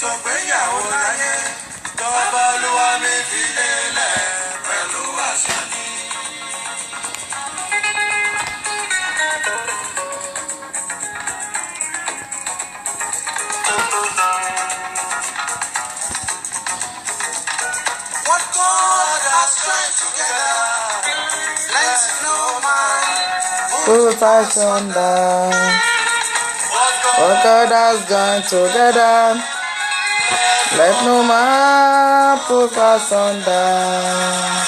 ṣọ̀gbéyàwó láyé tọ́ba olúwa mi fi lélẹ̀ pẹ̀lú àṣà ni. What God has joined together, let no man put us under. What God has joined together, let no man put us under.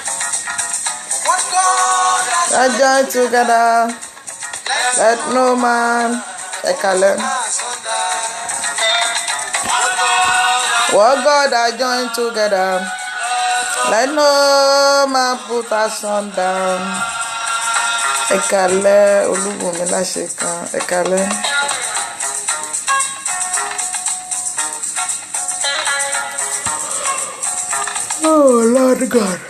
What God has Let's join together, let no man ekale. What God has joined together, let no man put us under. Ekale Olúbùnmi Láṣẹ̀kan, ekale. Oh Lord God.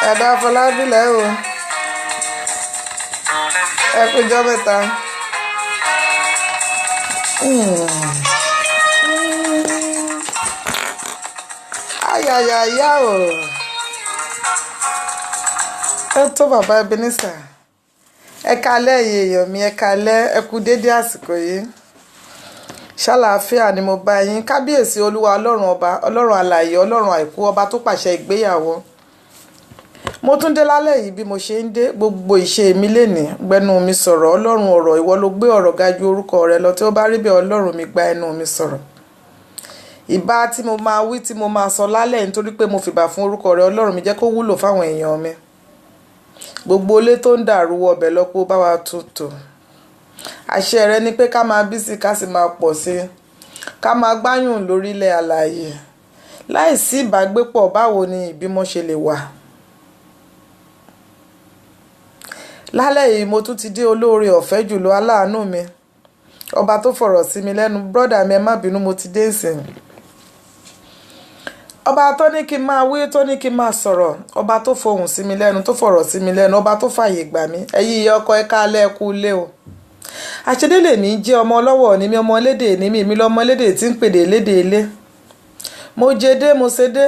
Ẹ̀dá Afọlábílẹ̀ o, ẹ kújọ́ mẹ́ta. Ayayaya o, ẹ tó bàbá Ebenezer. Ẹ káalẹ́ ẹ̀yin èèyàn mi, ẹ káalẹ́, ẹ kú dédé àsìkò yìí. Ṣàlàáfíà ni mo bá yín. Kábíyèsí Olúwa Ọlọ́run ọba, Ọlọ́run alààyè, Ọlọ́run àìkú, ọba tó pàṣẹ ìgbéyàwó. Mo tún dé lálẹ́ yìí bí mo ṣe ń dé, gbogbo ìṣe mi lénìí gbẹnu mi sọ̀rọ̀. Ọlọ́run ọ̀rọ̀, ìwọ ló gbé ọ̀rọ̀ ga ju orúkọ rẹ lọ. Tí ó bá rí bẹ́ẹ̀ Ọlọ́run mi, gba ẹnu mi sọ̀rọ̀. Ìbá tí mo máa wí tí mo máa sọ lálẹ́ nítorí pé mo fìbà fún orúkọ rẹ Ọlọ́run mi, jẹ́ kó wúlò fáwọn èèyàn mi. Gbogbo ilé tó ń dàrú ọbẹ̀ lọ́pọ̀ bá wa tutù. Àṣẹ rẹ ni pé ká máa bí sí ká sì máa pọ̀ sí, ká máa gbáyùn lórílẹ̀ alààyè. Láìsí ìbágbépọ̀, báwo ni ìbímọ ṣe lè wà? Lálẹ́ yìí mo tún ti dé, olóore ọ̀fẹ́ jùlọ, aláàánú mi, ọba tó fọ̀rọ̀ sí mi lẹ́nu. Brọ́dà mi ẹ má bínú, mo ti dé ìsìn. Ọba tó ní kí n máa wí, tó ní kí n máa sọ̀rọ̀, ọba tó fohùn sí mi lẹ́nu, tó fọ̀rọ̀ sí mi lẹ́nu, ọba tó fààyè gbà mí. Ẹ̀yin ìyá ọkọ, ẹ káalẹ́, ẹ kú ilé o. Àṣedélé mi jẹ́ ọmọ ọlọ́wọ̀ ni mi, ọmọ lédè ni mi, èmi lọ́mọ lédè tí ń pèdè lédè ilé. Mo jẹdé, mo ṣedé,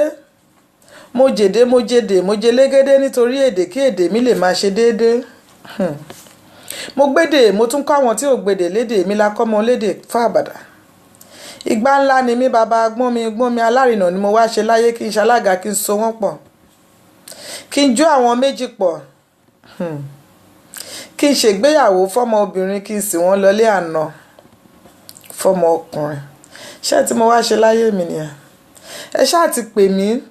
mo jèdé, mo jèdè, mo jẹ légédé nítorí èdè kí èdè mi lè máa ṣe déédéé. Mo gbédè, mo tún kọ́ àwọn tí ò gbédè lédè mi, la kọ́ mọ lédè fáàbàdà. Ìgbà ńlá ni mí, bàbá gbọ́n mi alárinà ni mo wá ṣe láyé, kí n ṣalága, kí n so wọ́n pọ̀, kí n jó àwọn méjì pọ̀, kí n ṣègbéyàwó fọ́mọ obìnrin, kí n sì wọ́n lọlé àná fọ́mọ ọkùnrin. Ṣé tí mo wá ṣe láyé mi nìyẹn? Ẹ ṣáà ti pè mí.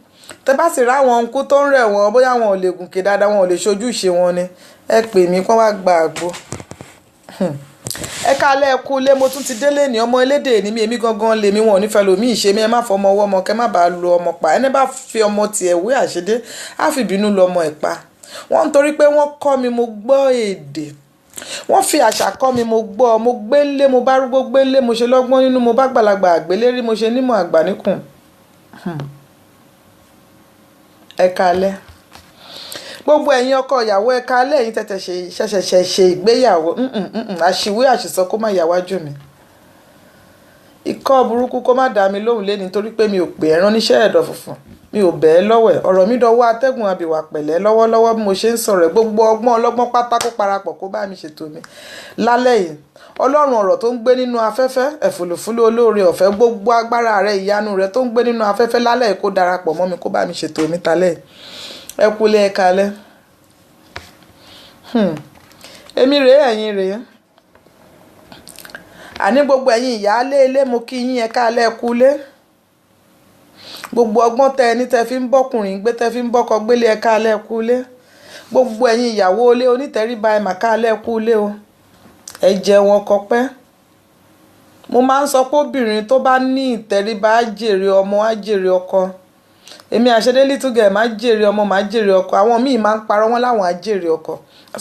Tẹ́ bá sì ráwọn ọ̀nkú tó ń rẹ̀ wọ́n, bóyá wọn ò lè gùnkè dáadáa, wọn ò lè ṣojú ìṣe wọn ni, ẹ pè mí kán wá gba àgbo. Ẹ káalẹ́, ẹ kú ilé, mo tún ti délé ní ọmọ elédè ní mi, èmi gangan lèmi, wọn ò ní fẹ́ lòmí ìṣe mi. Ẹ má fọmọ ọwọ́ ọmọ, kẹ́ má bàa lo ọmọ pa. Ẹni bá fi ọmọ tiẹ̀ wé àṣedé, á fi bínú lọ ọmọ ẹ̀ pa. Wọ́n ń torí pé wọ́n kọ́ mi, mo gbọ́ èdè. Wọ́n fi àṣà kọ́ mi, mo gbọ́, mo gbélé, mo bá rúgbó gbélé, mo ṣe lọ́gbọ́n nínú, mo bá gbàlagbà àgbélérí, mo ṣe nímọ̀ àgbà níkùn. Ẹ káalẹ́. Gbogbo ẹ̀yin ọkọ ìyàwó, ẹ káalẹ́, ẹ̀yin tẹ̀tẹ̀ ṣẹ̀ṣẹ̀ ṣe ìgbéyàwó. Àṣìwé àṣìsọ kó má yàwájú mi. Ikọ́ burúkú kó má dá mi lóhùn lé nítorí pé mi ò pè ẹran níṣẹ́ ẹ̀dọ̀ funfun. Mi ò bẹ́ẹ̀ lọ́wọ́ ẹ̀. Ọ̀rọ̀ mi dọwọ́ atẹ́gùn abìwà pẹ̀lẹ́ lọ́wọ́lọ́wọ́ bí mo ṣe ń sọ̀rọ̀. Gbogbo ọgbọ́n ọlọ́gbọ́n pátá kó parapọ̀ kó bá mi ṣètò mi. Lálẹ́ yìí, Ọlọ́run ọ̀rọ̀ tó ń gbé nínú afẹ́fẹ́, ẹ̀fùlùfúlù olóore ọ̀fẹ́, gbogbo agbára rẹ̀, ìyanu rẹ̀ tó ń gbé nínú afẹ́fẹ́ lálẹ́ yìí kó darapọ̀ mọ́ mi kó bá mi ṣètò mi talẹ́. Ẹ kúlé, ẹ káalẹ́. èmi rèé ẹ̀yin rèé àní gbogbo ẹ̀yin ìyáálé ilé mo kí yín ẹ káalẹ́ kúlé gbogbo ọgbọ́n tẹ ẹni tẹ fi ń bọ́kùnrin gbé tẹ fi ń bọ́kọ gbélé ẹ káalẹ́ kúlé gbogbo ẹ̀yin ìyàwó ilé onítẹríba ẹ mà káalẹ́ kúlé o ẹ jẹ wọn kọpẹ́ mo máa ń sọ pé obìnrin tó bá ní ìtẹríba á jèrè ọmọ á jèrè ọkọ èmi àṣẹdé little girl má jèrè ọmọ má jèrè ọkọ àwọn míì máa ń parọ́ wọn láwọn á jèrè ọkọ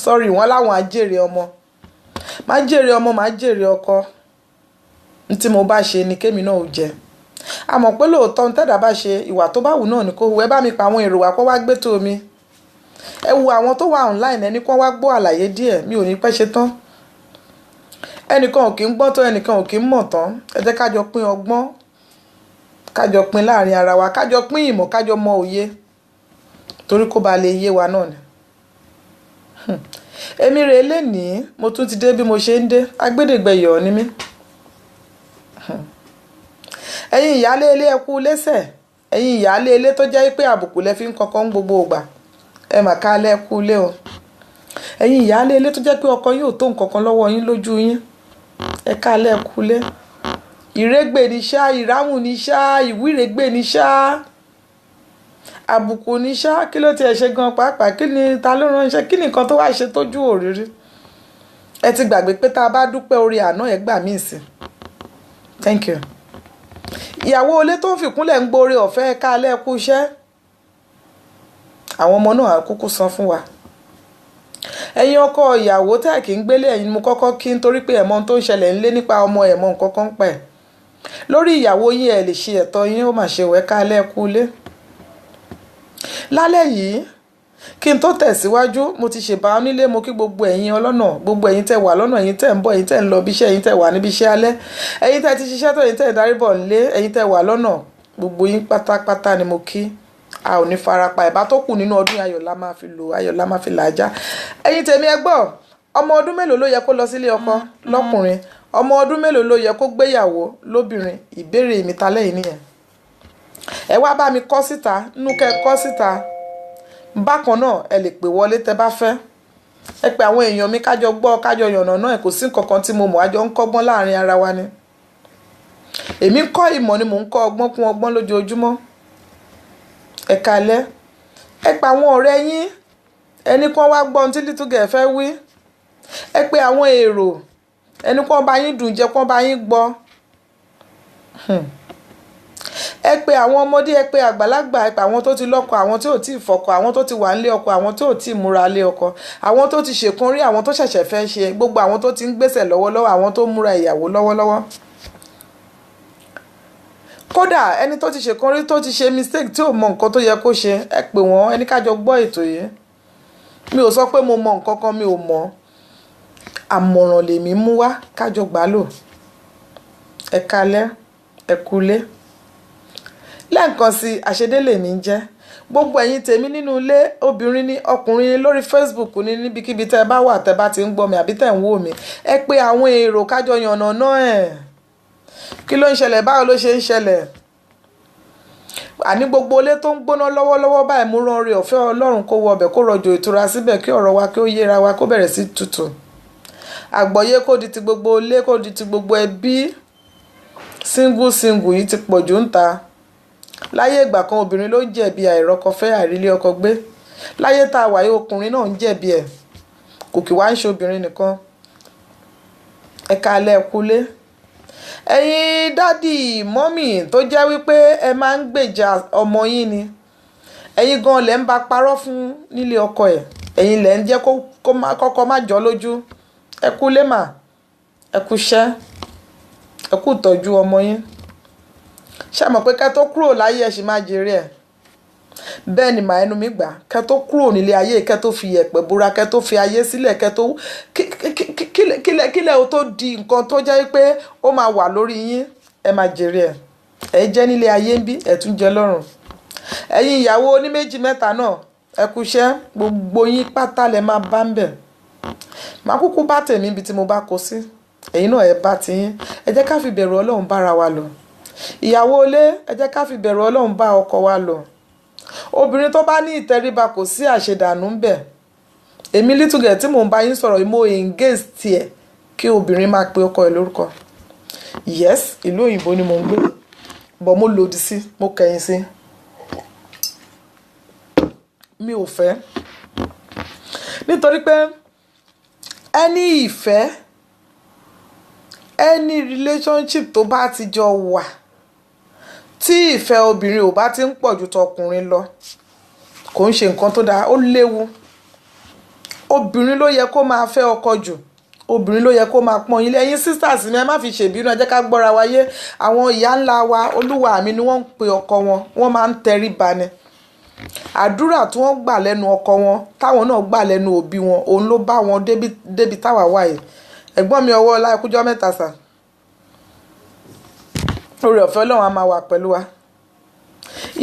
sorry wọn láwọn á jèrè ọmọ má jèrè ọmọ má jèrè ọkọ tí mo bá ṣe ni kémi náà ò jẹ àmọ́ pé lóòótọ́ ní tẹ́dà bá ṣe ìwà tó bá wù náà ni kò wù ẹ bá mi pa àwọn èrò wá kó wá gbé tó mi ẹ wo àwọn tó wà online ẹni kan wá gbọ́ àlàyé díẹ̀ mi ò ní pẹ́ ṣe tán ẹnìkan ò kí ń gbọ́ tó ẹnìkan ò kí ń mọ̀ tán ẹ jẹ́ kájọ pín ọgbọ́n kájọ pín láàrin ara wa kájọ pín ìmọ̀ kájọ mọ òye torí kó ba lè yé wa náà ni èmi rèé lénìí mo tún ti dé bí mo ṣe ń dé agbẹ́dẹ̀gbẹ̀yọ̀ ni mí ẹ̀yin ìyáálé ilé ẹ kú lẹ́sẹ̀ ẹ̀yin ìyáálé ilé tó jẹ́ pé àbùkù lẹ fi ń kankan gbogbo ìgbà ẹ mà káalẹ́ kú lé o ẹ̀yin ìyáálé ilé tó jẹ́ pé ọkọ yóò tó nǹkan kan lọ́wọ́ yín lójú yín ẹ káalẹ́ kú lé ìrégbè ní ṣá ìráhùn ní ṣá ìwírègbè ní ṣá àbùkù ní ṣá kí ló tiẹ̀ ṣe gan pàápàá kí ni ta ló ránṣẹ́ kí ni nǹkan tó wá ṣe tójú òrírí ẹ ti gbàgbé pé tá a bá dúpẹ́ orí àná ẹ gbà míì sí thank you ìyàwó ilé tó ń fìkúnlẹ̀ ń gbóore ọ̀fẹ́ káalẹ́ kú iṣẹ́ àwọn ọmọ náà kúkú san fún wa ẹ̀yin ọkọ ìyàwó tẹ́ kì í gbélé ẹ̀yin mo kọ́kọ́ kí nítorí pé ẹ̀mọ́ tó ń ṣẹlẹ̀ ńlé nípa ọmọ ẹ̀mọ́ nǹkan kan pẹ̀ lórí ìyàwó yín ẹ̀ lè ṣe ẹ̀tọ́ yín ó mà ṣe wẹ́ káalẹ́ kú ilé lálẹ́ yìí kí n tó tẹ̀síwájú mo ti ṣèbá onílé mo kí gbogbo ẹ̀yin ọlọ́nà gbogbo ẹ̀yin tẹ́ wà lọ́nà ẹ̀yin tẹ́ ń bọ̀ ẹ̀yin tẹ́ ń lọ bíṣẹ́ ẹ̀yin tẹ́ wà níbi iṣẹ́ alẹ́ ẹ̀yin tẹ́ ti ṣiṣẹ́ tó ẹ̀yin tẹ́ darí bọ̀ nílé ẹ̀yin tẹ́ wà lọ́nà gbogbo yín pátápátá ni mo kí a ò ní farapa ẹ̀bá tó kù nínú ọdún ayọ̀ la máa fi lò ayọ̀ la máa fi làájá ẹ̀yin tèmi ẹ gbọ́ ọmọ ọdún mélòó ló yẹ kó lọ sílé ọkọ lọ́kùnrin ọmọ ọdún mélòó ló yẹ kó gbéyàwó lóbìnrin ìbéèrè mi ta lẹ́yìn nìyẹn ẹ wá bá mi kọ síta nínú kẹ́ kọ síta bákan náà ẹ lè pè wọlé tẹ́ bá fẹ́ ẹ pè àwọn èèyàn mi kájọ gbọ́ kájọ yànnà náà ẹ kò sí nǹkan kan tí mo mọ̀ àjọ ń kọ́gbọ́n láàrin ara wa ni èmi ń kọ́ ìmọ̀ ni mò ń kọ́ ọgbọ́n kún ọgbọ́n lójoojúmọ́ ẹ káalẹ́ ẹ pè àwọn ọ̀rẹ́ yín ẹni kan wá gbọ́ ohun tí little girl fẹ́ wí ẹ pè àwọn èrò ẹni kan bá yín dùn jẹ kan bá yín gbọ́ ẹ pè àwọn ọmọdé ẹ pè àgbàlagbà ẹ pè àwọn tó ti lọ́kọ àwọn tí ò tí ì fọkọ àwọn tó ti wà nílé ọkọ àwọn tó ò tí ì múra lé ọkọ àwọn tó ti ṣèkan rí àwọn tó ṣẹ̀ṣẹ̀ fẹ́ ṣe gbogbo àwọn tó ti ń gbèsè lọ́wọ́lọ́wọ́ àwọn tó múra ìyàwó lọ́wọ́lọ́wọ́ kódà ẹni tó ti ṣèkan rí tó ti ṣe mistake tí ò mọ nǹkan tó yẹ kó ṣe ẹ pè wọ́n ẹni kájọ gbọ́ ètò yìí mi ò sọ pé mo mọ nǹkan kan mi ò mọ̀ àmọ̀ràn lèmi mú wá kájọ gbà lò ẹ káalẹ́ ẹ kúlé lẹ́ǹkan sí àṣedélè ní jẹ́ gbogbo ẹ̀yin tèmi nínú ilé obìnrin ní ọkùnrin ní lórí Facebook ní níbikíbi tẹ́ bá wà tẹ́ bá ti ń gbọ́ mi àbí tẹ́ ń wò mí ẹ pé àwọn èrò kájọ yànnà náà ẹ̀ kí ló ń ṣẹlẹ̀ báwo ló ṣe ń ṣẹlẹ̀ àní gbogbo ilé tó ń gbóná lọ́wọ́lọ́wọ́ báyìí mú rán oore ọ̀fẹ́ Ọlọ́run kó wọ ọbẹ̀ kó rọ̀jò ìtura síbẹ̀ kí ọ̀rọ̀ wa kí ó yéra wa kó bẹ̀rẹ̀ sí tutù àgbọ̀yé kó di ti gbogbo ilé kó di ti gbogbo ẹbí single yìí ti pọ̀jù ń ta láyé ìgbà kan obìnrin ló ń jẹ̀bi àìrọ́kọfẹ́ àìrílé ọkọ gbé láyé tá a wáyé ọkùnrin náà ń jẹ̀bi ẹ̀ kò kì wá ń ṣe obìnrin nìkan ẹ káalẹ́ kúlé ẹ̀yin dádì mọ́mì tó jẹ́ wípé ẹ máa ń gbèjà ọmọ yín ni ẹ̀yin gan lẹ́ ń bá parọ́ fún nílé ọkọ ẹ̀ ẹ̀yin lẹ́ ń jẹ́ kọ́kọ́ má jọ lójú ẹ kúlé mà ẹ kúṣẹ́ ẹ kú tọ́jú ọmọ yín ṣé mọ̀ pé kẹ́ tó kúrò láyé ẹ̀ ṣì máa jèrè ẹ̀ bẹ́ẹ̀ ni màá ẹnu mi gbà kẹ́ tó kúrò nílé ayé kẹ́ tó fi yẹ̀pẹ̀ búra kẹ́ tó fi ayé sílẹ̀ kẹ́ tó kílẹ̀ ó tó di nǹkan tó jẹ́ pé ó máa wà lórí yín ẹ máa jèrè ẹ̀ ẹ jẹ́ nílé ayé ń bí ẹ tún jẹ́ lọ́rùn ẹ̀yin ìyàwó oníméjì mẹ́ta náà ẹ kúṣẹ́ gbogbo yín pátá lẹ máa bá ń bẹ̀ màá kúkú bá tèmi ibi tí mo bá kó sí ẹ̀yin náà ẹ bá tiyín ẹ jẹ́ ká fi bẹ̀rù Ọlọ́run bára wa lò ìyàwó ilé ẹ jẹ́ ká fi bẹ̀rù Ọlọ́run bá ọkọ wa lò obìnrin tó bá ní ìtẹríba kò sí àṣedànù ń bẹ̀ èmi little girl tí mò ń bá yín sọ̀rọ̀ mo engage tiẹ̀ kí obìnrin máa pe ọkọ ẹ̀ lórúkọ. Yes, ìlú òyìnbó ni mò ń gbé, but mo lòdì sí, mo kẹ̀yìn sí, mi ò fẹ́. Nítorí pé any ìfẹ́, any relationship tó bá ti jọ wà, tí ìfẹ́ obìnrin ò bá ti ń pọ̀ ju tọkùnrin lọ, kò ń ṣe nǹkan tó dáa, ó léwu. Obìnrin ló yẹ kó máa fẹ́ ọkọ jù, obìnrin ló yẹ kó máa pọ́n yín lé. Ẹ̀yin sisters mi ẹ má fi ṣèbínú, ẹ jẹ́ ká gbọ́ra wáyé. Àwọn ìyá ńlá wa olúwa mi ni wọ́n ń pe ọkọ wọn, wọ́n máa ń tẹríba ni. Àdúrà tí wọ́n gbà lẹ́nu ọkọ wọn táwọn náà gbà lẹ́nu òbí wọn, òun ló bá wọn débi táwa wà yìí. Ẹ̀gbọ́n mi ọwọ́ ọlá ẹkújọ́ mẹ́ta sà, oore ọ̀fẹ́ Ọlọ́run á máa wà pẹ̀lú wa.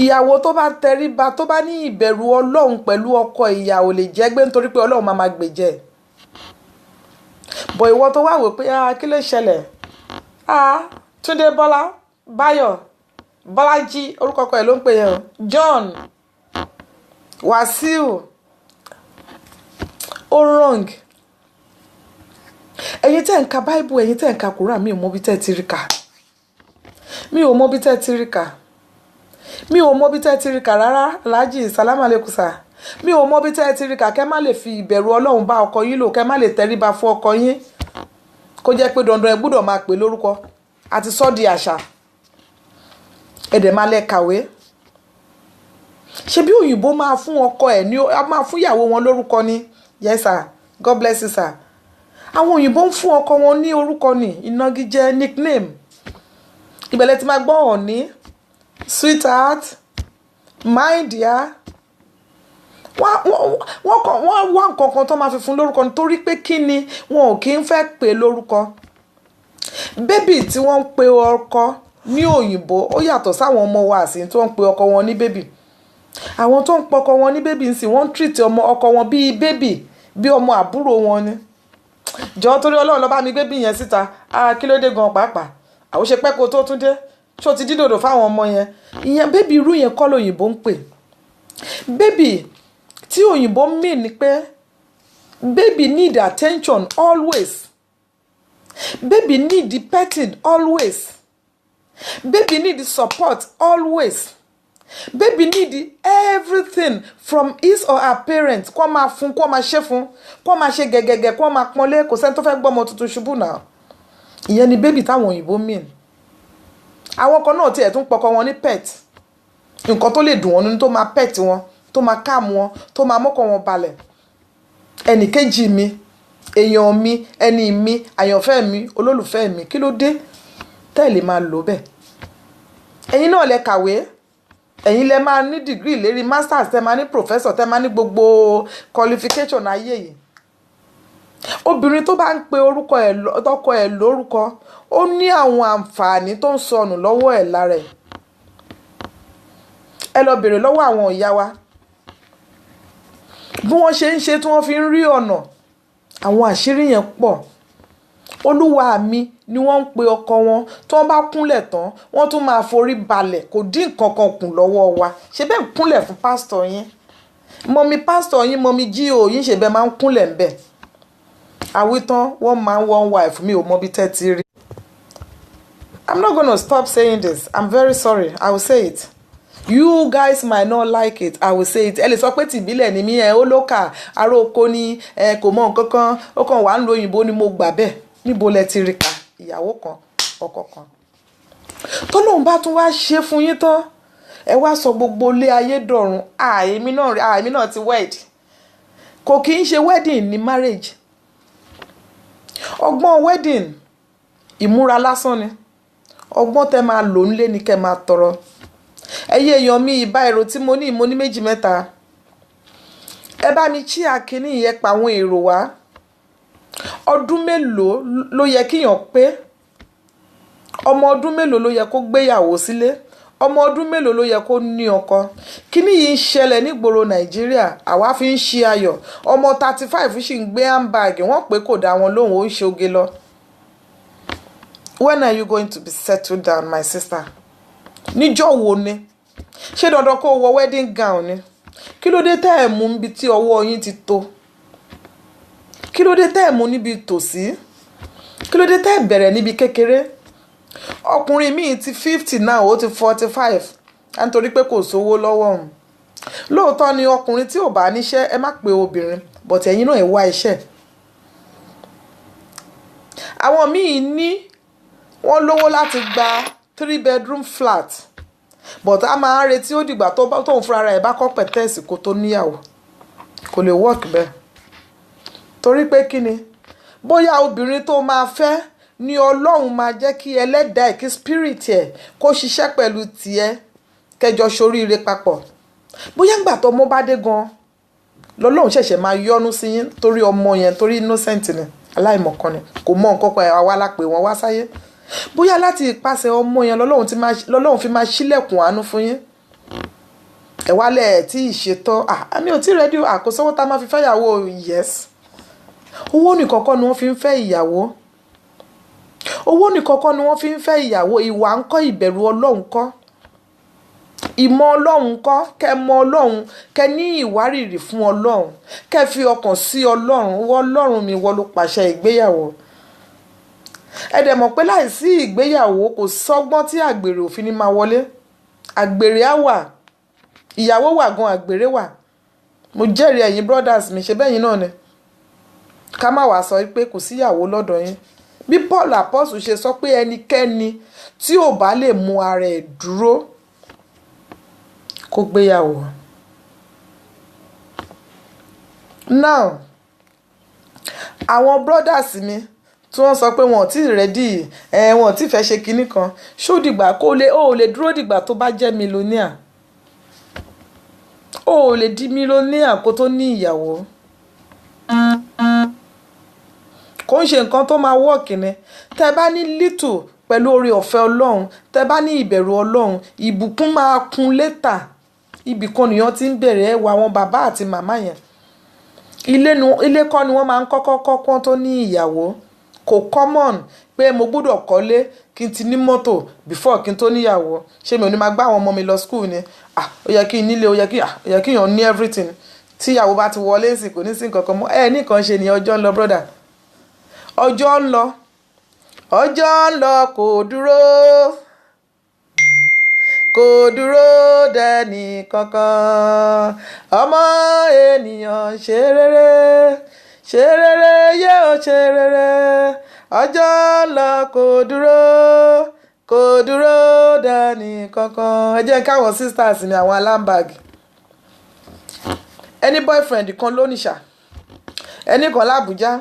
Ìyàwó tó bá tẹríba, tó bá ní ìbẹ̀rù Ọlọ́run pẹ̀lú ọkọ ìyàwó lè jẹ́ gbé nítorí pé Ọlọ́run máa gbèjẹ́. Bọ̀ ìwọ tó wá wò pé kí ló ṣẹlẹ̀? Túndé Bọ́lá, Báyọ̀, Bọ́lájí, orúkọ ọkọ ẹ̀ ló ń pè yẹn o, John, Wàsíù, ó wrong. Ẹ̀yin tẹ́ ń ka Bible, ẹ̀yin tẹ́ ń ka Quran, mi ò mọ bí tẹ́ ti rí kà. Mi ò mọ bí tẹ́ ti rí kà. Mi ò mọ bí tẹ́ ti rí kà rárá. Alhaji Salam Aleikum sir. Mi ò mọ bí tẹ́ ti rí kà. Kẹ́ má lè fi ìbẹ̀rù Ọlọ́run bá ọkọ yín lò, kẹ́ má lè tẹríba fún ọkọ yín. Kó jẹ́ pé dandan ẹ gbọ́dọ̀ máa pè lórúkọ. Àti sọ́ di àṣà. Ẹ dẹ̀ máa lẹ kàwé. Ṣé bí òyìnbó máa fún ọkọ ẹ̀ ní, máa fún ìyàwó wọn lórúkọ ni? Yes sir. God bless you sir. Àwọn òyìnbó ń fún ọkọ wọn ní orúkọ ni, ìnagijẹ, nickname. Ìbẹ̀lẹ̀ tí máa gbọ́ Honey, Sweetheart, My dear. Wọ́n wá nǹkan kan tó máa fi fún lórúkọ nítorí pé kí ni wọn ò kí ń fẹ́ pè lórúkọ. Bébì tí wọ́n ń pe ọkọ ní òyìnbó ó yàtọ̀ sáwọn ọmọ wa àsìn tí wọ́n ń pe ọkọ wọn ní bébì. Àwọn tó ń pọkọ wọn ní bébì ń sìn wọ́n ń treat ọkọ wọn bíi bébì, bí ọmọ àbúrò wọn ni. Jọ̀ọ́ torí Ọlọ́run ló bá mi gbé bí yẹn síta. Kí ló dé gan pàápàá? Àwọn ṣe pẹ́ kó tó tún dé. Ṣó ti dídòdò fáwọn ọmọ yẹn. Ìyẹn bébì irú yẹn kọ́ lóyìnbó ń pè. Bébì tí òyìnbó mean ni pé baby need attention always. Baby need the petting always. Baby need the support always. Baby need everything from his or her parents. Kó máa fún, kó máa ṣe fún, kó máa ṣe gẹ́gẹ́gẹ́, kó máa pọ́nlé, kò sẹ́ni tó fẹ́ gbọ́mọ tuntun ṣubú náà. Ìyẹn ni baby táwọn òyìnbó mean. Àwọn kan náà tiẹ̀ tún pọkọ wọn ní pet. Nǹkan tó lè dùn wọn nínú tó máa pet wọn, tó máa calm wọn, tó máa mọ́kàn wọn balẹ̀. Ẹnì kejì mi, èèyàn mi, ẹni mi, àyànfẹ́ mi, olólùfẹ́ mi, kí ló dé? Tẹ́ lè máa lò bẹ́ẹ̀. Ẹ̀yin náà lẹ kàwé. Ẹ̀yin lẹ máa ní degree lérí masters, tẹ́ máa ní professor, tẹ́ máa ní gbogbo qualification ayé yìí. Obìnrin tó bá ń pe orúkọ ẹ̀ tọkọ ẹ̀ lórúkọ, ó ní àwọn àǹfààní tó ń sọnù lọ́wọ́ ẹ̀ lára ẹ̀. Ẹ lọ bèrè lọ́wọ́ àwọn ìyá wa bí wọ́n ṣe ń ṣe tí wọ́n fi ń rí ọ̀nà. Àwọn àṣírí yẹn pọ̀. Olúwa mi ni wọ́n ń pe ọkọ wọn, tí wọ́n bá kúnlẹ̀ tán wọ́n tún máa forí balẹ̀, kò dín nǹkan kan kù lọ́wọ́ wa. Ṣé bẹ́ẹ̀ ń kúnlẹ̀ fún pásítọ̀ yín? Mọ́mí pásítọ̀ yín, mọ́mí G.O. yín ṣe bẹ́ẹ̀ máa ń kúnlẹ̀ ń bẹ̀. Àwítán one man one wife, mi ò mọ bí tẹ́ ti rí. I'm not going to stop saying this. I'm very sorry. I will say it. You guys might not like it. I will say it. Ẹ lè sọ pé tìbílẹ̀ ni mí, ó lókà, ará oko ni, kò mọ nǹkan kan, ó kàn wà ń lo òyìnbó ni mo gbà bẹ́ẹ̀. Níbo lẹ ti rí ka ìyàwó kan, ọkọ kan. Tọ́lọ́run bá tún wá ṣe fún yín tán, ẹ wá sọ gbogbo ilé ayé dọ̀run. Èmi náà ti wed. Kò kì í ṣe wedding ní marriage. Ọgbọ́n wedding ìmúra lásán ni. Ọgbọ́n tẹ́ máa lò nílé ni kẹ́ máa tọrọ. Ẹyẹ èèyàn mi ìbá èrò tí mo ní méjì mẹ́ta. Ẹ bá mi chí àkíní yẹn pa àwọn èrò wá. Ọdún mélòó ló yẹ kíyàn pé? Ọmọ ọdún mélòó ló yẹ kó gbéyàwó sílé? Ọmọ ọdún mélòó ló yẹ kó ní ọkọ? Kíní yìí ń ṣẹlẹ̀ nígboro Nàìjíríà, àwa fi ń ṣe ayọ̀. Ọmọ 35 sì ń gbé handbag, wọ́n pé kò dá wọn lóhùn, ó ń ṣe oge lọ. When are you going to be settled down, my sister? Níjọ́ wo ni? Ṣé dandan kó wọ wedding gown ni? Kí ló dé tẹ́ ẹ̀ mú bí tí ọwọ́ yín ti tó? kí ló dé tẹ́ ẹ̀ mú níbi tòsí, kí ló dé tẹ́ ẹ̀ bẹ̀rẹ̀ níbi kékeré. Ọkùnrin míì ti 50 náà ó ti 45 nítorí pé kò sówó lọ́wọ́ òun. Lóòótọ́ ni ọkùnrin tí ò bá níṣẹ́ ẹ má pe obìnrin but ẹ̀yin náà ẹ wá iṣẹ́. Àwọn míì ní wọ́n lówó láti gba 3-bedroom flat but a máa ń retí ó dìgbà tóun fúnra rẹ̀ bá kọ́ pẹ̀tẹ́ẹ̀sì kó tó níyàwó. Kò lè work bẹ́ẹ̀. Torí pé kí ni bóyá obìnrin tó máa fẹ́ ni Ọlọ́run máa jẹ́ kí ẹlẹ́dàá ẹ̀ kí spirit ẹ̀ kó ṣiṣẹ́ pẹ̀lú tiẹ̀ kẹjọ ṣoríire papọ̀. Bóyá ńgbà tó ọmọ bá dé gan lọ́lọ́run ṣẹ̀ṣẹ̀ máa yọ́nú sí yín torí ọmọ yẹn torí innocent ni aláìmọ̀kan ni kò mọ nǹkan kan àwa la pè wọ́n wá sáyé. Bóyá láti ìpasẹ̀ ọmọ yẹn lọ́lọ́run fi máa ṣílẹ̀kùn àánú fún yín. Ẹ wálẹ̀ tí ìṣètọ́ àmì ò tí rẹ́dí àkóso tá a máa fi fẹ́ ìyàwó yes. Owó nìkan kọ́ ni wọ́n fi ń fẹ́ ìyàwó. Owó nìkan kọ́ ni wọ́n fi ń fẹ́ ìyàwó. Ìwà ńkọ́, ìbẹ̀rù Ọlọ́run kọ́, ìmọ̀ Ọlọ́run kọ́, kẹ́ mọ Ọlọ́run, kẹ́ ní ìwárìrì fún Ọlọ́run, kẹ́ fi ọkàn sí Ọlọ́run. Wọ́n Ọlọ́run mi wọ́n ló pàṣẹ ìgbéyàwó. Ẹ dẹ̀ mọ̀ pé láìsí ìgbéyàwó kò sọ́gbọ́n tí àgbèrè òfin ni máa wọlé. Àgbèrè á wà, ìyàwó wà gan àgbèrè wà. Mo jẹ́rìí ẹ̀yin brothers mi ṣe bẹ́yìn náà ni. Ká má wàá sọ pé kò síyàwó lọ́dọ̀ yín. Bí Paul Apostle ṣe sọ pé ẹnikẹ́ni tí ò bá lè mú ara ẹ̀ dúró kó gbéyàwó. Now àwọn brothers mi tí wọ́n sọ pé wọn ò tí ì rẹ́dí wọn ò tí ì fẹ́ ṣe kinní kan ṣó dìgbà ó lè dúró dìgbà tó bá jẹ́ millionaire. Ó lè di millionaire kó tó ní ìyàwó. Kò ń ṣe nǹkan tó máa wọ́ọ̀kì ni. Tẹ́ bá ní little pẹ̀lú oore ọ̀fẹ́ Ọlọ́run, tẹ́ bá ní ìbẹ̀rù Ọlọ́run, ìbùkún máa kún létà. Ibì kan nìyẹn ti ń bẹ̀rẹ̀ ẹwà àwọn bàbá àti màmá yẹn. Ilé kọ́ ni wọ́n máa ń kọ́kọ́ kọ́ tó ní ìyàwó. Kò common pé mo gbọ́dọ̀ kọ́lé kí n ti ní mọ́tò before kí n tó níyàwó. Ṣé mi ò ní máa gbá àwọn ọmọ mi lọ school ni? Ó yẹ kí n nílé, ó yẹ kí èèyàn ní everything. Tí ìyàwó bá ti wọlé sí kò ní sí nǹkan kan mọ́. Nìkan ṣe ni ọjọ́ ń lọ brother. Ọjọ́ ń lọ. Ọjọ́ ń lọ kò dúró. Kò dúró dẹni kankan. Ọmọ ènìyàn ṣe rere. Ṣe rere yé o ṣe rere. Ọjọ́ ń lọ kò dúró. Kò dúró dẹni kankan. Ẹ jẹ́ káwọn sisters mi àwọn alámbàgì. Ẹni boyfriend kan lónìṣà. Ẹni kan l'Àbújá.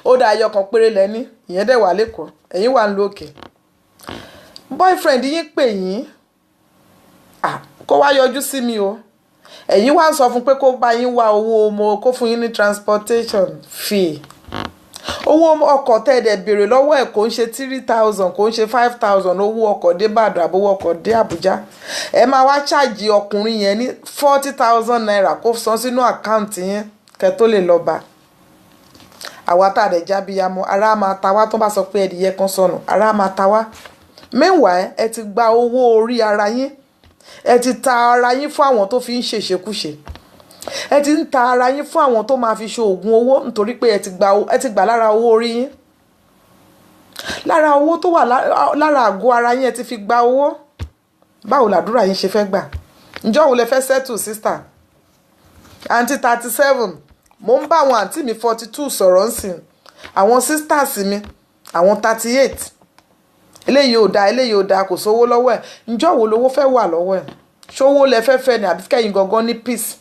Ó dá ayọ̀ kan péré lẹ́ni. Ìyẹn dẹ̀ wà l'Ékòó. Ẹ̀yin wà ń lo òkè. Boyfriend yín pè yín. Kó wá yọjú sí mi o. Ẹ̀yin wá ń sọ fún pé kó bá yín wá owó ọmọ kó fún yín ní transportation fee. Owó ọkọ̀ tẹ́ẹ̀dẹ̀ béèrè lọ́wọ́ ẹ̀ kò ń ṣe 3,000 kò ń ṣe 5,000 owó ọkọ̀ dé Ìbàdàn àbówó ọkọ̀ dé Àbújá. Ẹ máa wá ṣáàjì ọkùnrin yẹn ní 40,000 naira kó san sínú àkáǹtì yẹn kẹ́ tó lè lọ bá. Àwa tá a dẹ̀ jábíyamọ ara máa ta wá tó bá sọ pé ẹdìyẹ kan sọnù ara máa ta wá. Meanwhile ẹ ti gba owó orí ara yín. Ẹ ti ta ara yín fún àwọn tó fi ń ṣèṣekúṣe. Ẹ ti ń ta ara yín fún àwọn tó máa fi ṣe oògùn owó nítorí pé ẹ ti gbà lára owó orí yín. Lára owó tó wà lára àgọ́ ara yín ẹ ti fi gba owó. Báwo làdúrà yín ṣe fẹ́ gbà? Ǹjọ́ wo lẹ fẹ́ settle sister? Àǹtí 37 mo ń bá àwọn àǹtí mi 42 sọ̀rọ̀ ńsìn. Àwọn sisters mi àwọn 38. Eléyìí ò dáa kò sówó lọ́wọ́ ẹ̀. Ǹjọ́ wo lówó fẹ́ wà lọ́wọ́ ẹ̀? Ṣówó lẹ fẹ́ ni àbí kẹ́yìn gangan ní peace?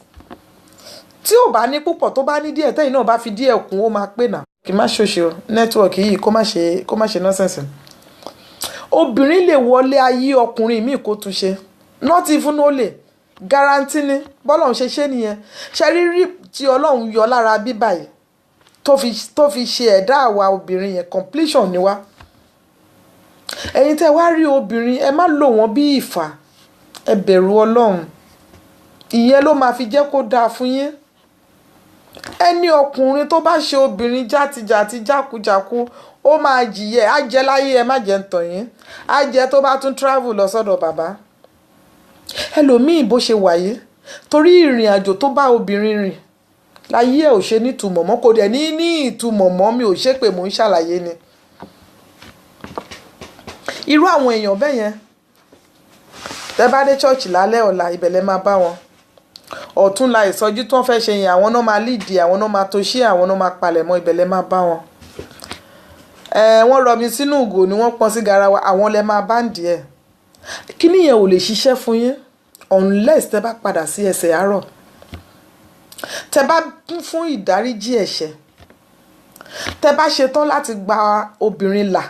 Tí ò bá ní púpọ̀ tó bá ní díẹ̀ tẹ́yìn náà bá fi díẹ̀ kún ó máa pè náà. Kì í má ṣòṣe o nẹ́tíwọ̀kì yìí kó má ṣe nonsense. Obìnrin lè wọlé ayé ọkùnrin míì kó tún ṣe. Not even ó lè. Guarantee ni bọ́lọ́run ṣe nìyẹn. Ṣe rí tí Ọlọ́run yọ lára bíbá yìí tó fi ṣe ẹ̀dá àwa obìnrin yẹn completion ni wá. Ẹ̀yin tẹ́ wá rí obìnrin ẹ má lò wọ́n bí ìfà. Ẹ bẹ̀rù Ọlọ́run. Ìyẹn ló máa fi jẹ́ kó dáa fún yín. Ẹni ọkùnrin tó bá ṣe obìnrin játijàti jákujàku ó máa jìyẹ á jẹ láyé ẹ má jẹ ń tàn yín. Á jẹ tó bá tún travel lọ sọ́dọ̀ bàbá. Ẹlòmíì bó ṣe wáyé torí ìrìn àjò tó bá obìnrin rìn láyé ẹ̀ ò ṣe ní ìtumọ̀ mọ́, kò dẹ̀ ní ìtumọ̀ mọ́. Mi ò ṣe pé mò ń ṣàlàyé ni. Irú àwọn èèyàn bẹ́ẹ̀ yẹn tẹ́ bá dé church lálẹ́ ọ̀la ibẹ̀ lẹ máa bá wọn. Ọ̀túnla ìsọjí tó ń fẹ́ ṣe yẹn àwọn náà máa lead, àwọn náà máa tó ṣe, àwọn náà máa palẹ̀mọ́, ibẹ̀ lẹ máa bá wọn. Wọ́n rọ mi sínú ìgò ni wọ́n pọ́n sí garawa, àwọn lẹ máa bá ń díẹ̀. Kí nìyẹn ò lè ṣiṣẹ́ fún yín unless tẹ́ bá padà sí ẹsẹ̀ àárọ̀. Tẹ́ bá fún ìdáríjì ẹ̀ṣẹ̀, tẹ́ bá ṣetán láti gba obìnrin là.